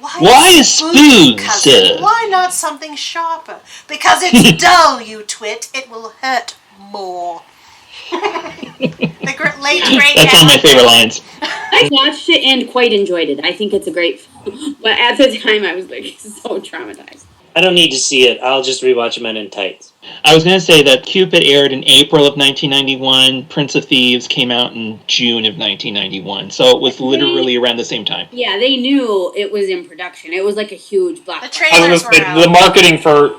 Why a spoon, sir? Why not something sharper? Because it's dull, you twit. It will hurt more. The late great. That's one of my favorite lines. I watched it and quite enjoyed it. I think it's a great film. But at the time, I was like so traumatized. I don't need to see it. I'll just rewatch Men in Tights. I was going to say that Cupid aired in April of 1991. Prince of Thieves came out in June of 1991. So it was literally around the same time. Yeah, they knew it was in production. It was like a huge blockbuster. The trailers were out. The marketing for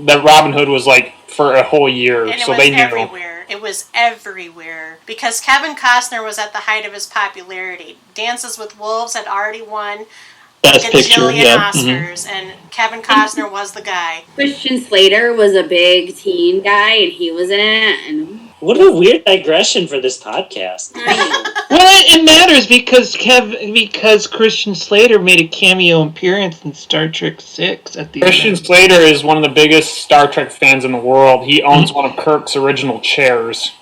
that Robin Hood was like for a whole year, and so they knew. Everywhere. It was everywhere. Because Kevin Costner was at the height of his popularity. Dances with Wolves had already won Best Picture, Oscars, and Kevin Costner was the guy. Christian Slater was a big teen guy, and he was in it. And what a weird digression for this podcast. Well, it matters because Christian Slater made a cameo appearance in Star Trek VI at the Christian Slater is one of the biggest Star Trek fans in the world. He owns one of Kirk's original chairs.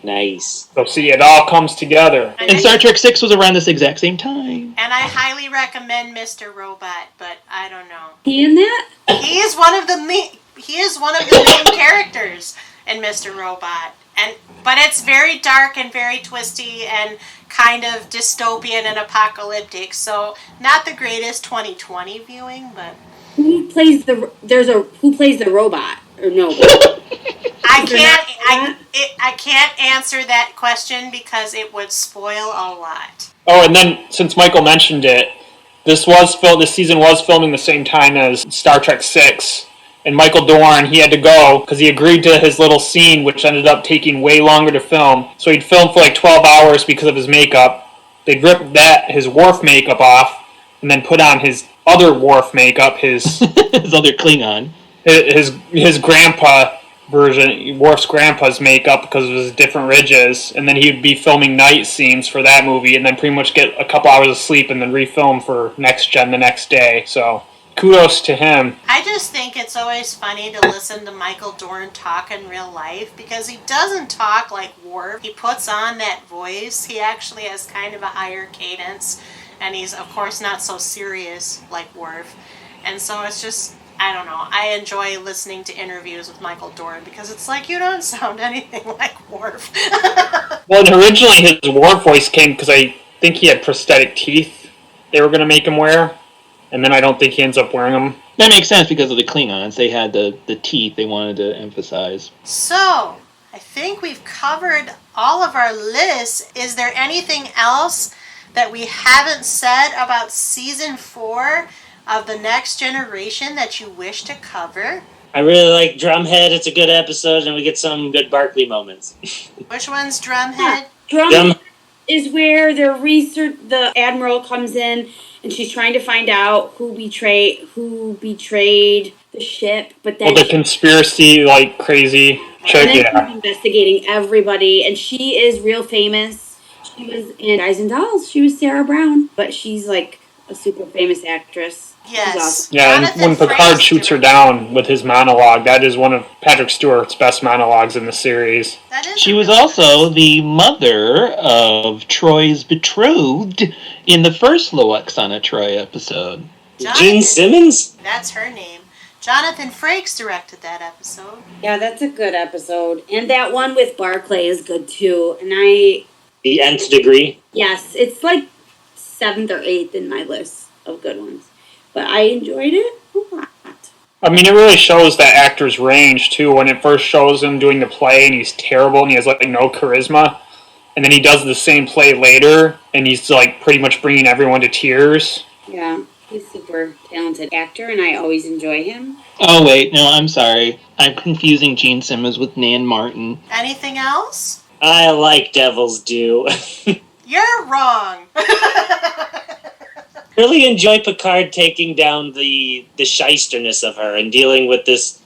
Nice. So see, it all comes together. And Star Trek VI was around this exact same time. And I highly recommend Mr. Robot, but I don't know. He in that? He is one of the main characters in Mr. Robot. But it's very dark and very twisty and kind of dystopian and apocalyptic. So not the greatest 2020 viewing, but who plays the robot? Or no? I can't answer that question because it would spoil a lot. Oh, and then since Michael mentioned it, this season was filming the same time as Star Trek 6. And Michael Dorn, he had to go because he agreed to his little scene, which ended up taking way longer to film. So he'd film for like 12 hours because of his makeup. They'd rip his Worf makeup off, and then put on his other Worf makeup, his his other Klingon, his grandpa version, Worf's grandpa's makeup because of his different ridges, and then he'd be filming night scenes for that movie, and then pretty much get a couple hours of sleep, and then refilm for Next Gen the next day. So kudos to him. I just think it's always funny to listen to Michael Dorn talk in real life because he doesn't talk like Worf. He puts on that voice. He actually has kind of a higher cadence, and he's, of course, not so serious like Worf. And so it's just, I don't know. I enjoy listening to interviews with Michael Dorn because it's like, you don't sound anything like Worf. Well, and originally his Worf voice came because I think he had prosthetic teeth they were going to make him wear. And then I don't think he ends up wearing them. That makes sense because of the Klingons. They had the teeth they wanted to emphasize. So, I think we've covered all of our lists. Is there anything else that we haven't said about Season 4 of The Next Generation that you wish to cover? I really like Drumhead. It's a good episode, and we get some good Barkley moments. Which one's Drumhead? Drumhead is where the Admiral comes in, and she's trying to find out who betrayed the ship. But then the conspiracy, crazy chick, yeah. She's investigating everybody, and she is real famous. She was in Guys and Dolls. She was Sarah Brown, but she's like a super famous actress. Yes. Awesome. Yeah, and when Picard shoots her down with his monologue, that is one of Patrick Stewart's best monologues in the series. She was also the mother of Troy's betrothed in the first Loaxana Troy episode. Gene Simmons? That's her name. Jonathan Frakes directed that episode. Yeah, that's a good episode. And that one with Barclay is good too. And The Nth Degree? Yes, it's like 7th or 8th in my list of good ones. But I enjoyed it a lot. I mean, it really shows that actor's range, too, when it first shows him doing the play and he's terrible and he has, no charisma. And then he does the same play later and he's, pretty much bringing everyone to tears. Yeah, he's a super talented actor and I always enjoy him. Oh, wait, no, I'm sorry. I'm confusing Gene Simmons with Nan Martin. Anything else? I like Devil's Due. You're wrong. Really enjoy Picard taking down the shysterness of her and dealing with this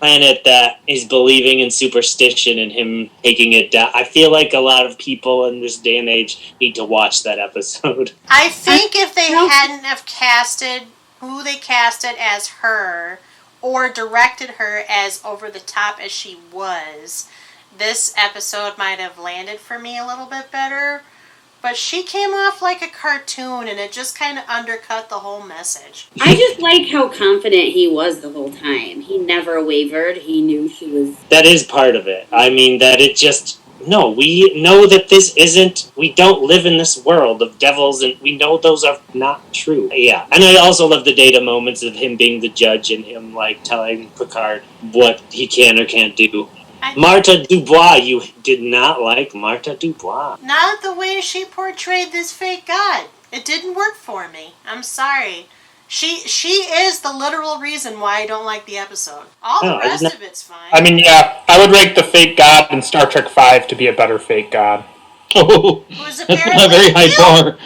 planet that is believing in superstition and him taking it down. I feel like a lot of people in this day and age need to watch that episode. I think if they hadn't have casted who they casted as her or directed her as over the top as she was, this episode might have landed for me a little bit better. But she came off like a cartoon, and it just kind of undercut the whole message. I just like how confident he was the whole time. He never wavered. He knew she was... That is part of it. I mean, that it just... No, we know that this isn't... We don't live in this world of devils, and we know those are not true. Yeah. And I also love the Data moments of him being the judge and him, telling Picard what he can or can't do. Martha Dubois, you did not like Martha Dubois. Not the way she portrayed this fake god. It didn't work for me. I'm sorry. She is the literal reason why I don't like the episode. All the rest of it's fine. I mean, yeah, I would rank the fake god in Star Trek V to be a better fake god. Oh, that's not a very high bar.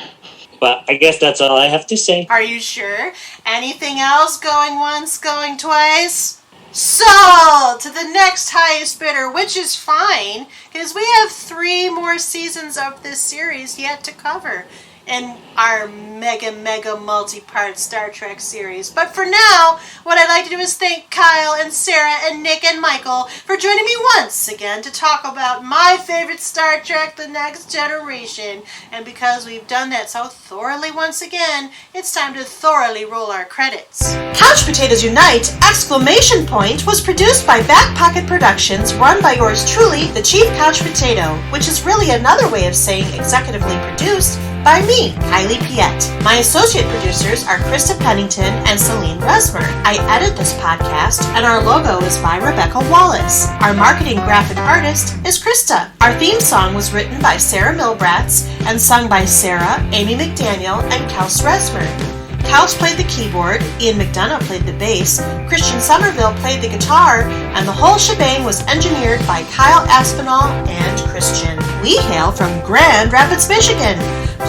But I guess that's all I have to say. Are you sure? Anything else? Going once, going twice? So, to the next highest bidder, which is fine, because we have 3 more seasons of this series yet to cover. in our mega multi-part Star Trek series. But for now, what I'd like to do is thank Kyle and Sarah and Nick and Michael for joining me once again to talk about my favorite Star Trek, The Next Generation. And because we've done that so thoroughly once again, it's time to thoroughly roll our credits. Couch Potatoes Unite! Exclamation point was produced by Back Pocket Productions, run by yours truly, the Chief Couch Potato, which is really another way of saying executively produced by me, Kylie Piette. My associate producers are Krista Pennington and Selene Rezmer. I edit this podcast, and our logo is by Rebecca Wallace. Our marketing graphic artist is Krista. Our theme song was written by Sarah Milbratz and sung by Sarah, Amy McDaniel, and Kels Rezmer. Kels played the keyboard, Ian McDonough played the bass, Christian Somerville played the guitar, and the whole shebang was engineered by Kyle Aspinall and Christian. We hail from Grand Rapids, Michigan.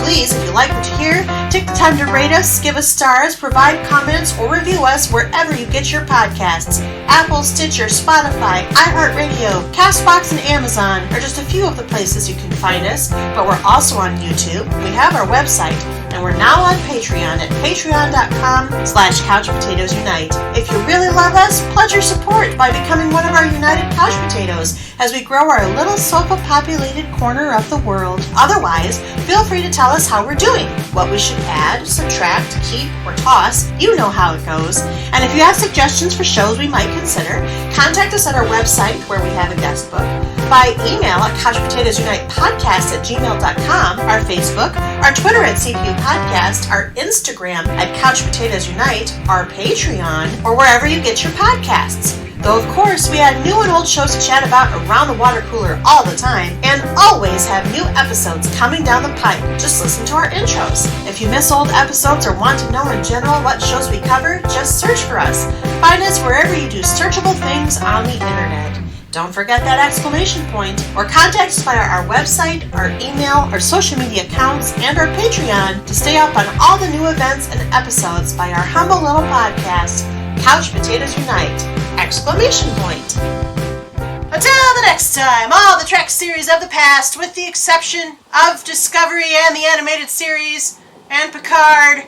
Please, if you like what you hear, take the time to rate us, give us stars, provide comments, or review us wherever you get your podcasts. Apple, Stitcher, Spotify, iHeartRadio, CastBox, and Amazon are just a few of the places you can find us, but we're also on YouTube. We have our website, and we're now on Patreon at patreon.com/couchpotatoesunite. If you really love us, pledge your support by becoming one of our United Couch Potatoes as we grow our little sofa-populated corner of the world. Otherwise, feel free to tell us how we're doing, what we should add, subtract, keep, or toss. You know how it goes. And if you have suggestions for shows we might consider, contact us at our website where we have a guest book, by email at couchpotatoesunitepodcast@gmail.com, our Facebook, our Twitter at CPU Podcast, our Instagram at Couch Potatoes Unite, our Patreon, or wherever you get your podcasts. Though, of course, we add new and old shows to chat about around the water cooler all the time, and always have new episodes coming down the pipe. Just listen to our intros. If you miss old episodes or want to know in general what shows we cover, just search for us. Find us wherever you do searchable things on the internet. Don't forget that exclamation point, or contact us via our website, our email, our social media accounts, and our Patreon to stay up on all the new events and episodes by our humble little podcast, Couch Potatoes Unite! Exclamation point. Until the next time, all the Trek series of the past, with the exception of Discovery and the animated series, and Picard,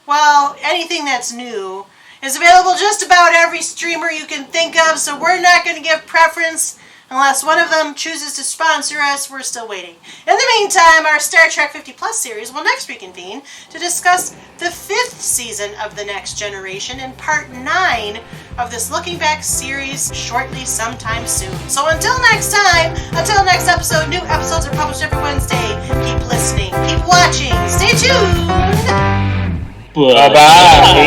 well, anything that's new, is available just about every streamer you can think of, so we're not going to give preference unless one of them chooses to sponsor us. We're still waiting. In the meantime, our Star Trek 50 Plus series will next reconvene to discuss the 5th season of The Next Generation and Part 9 of this Looking Back series shortly sometime soon. So until next time, until next episode, new episodes are published every Wednesday. Keep listening, keep watching, stay tuned! Bye-bye.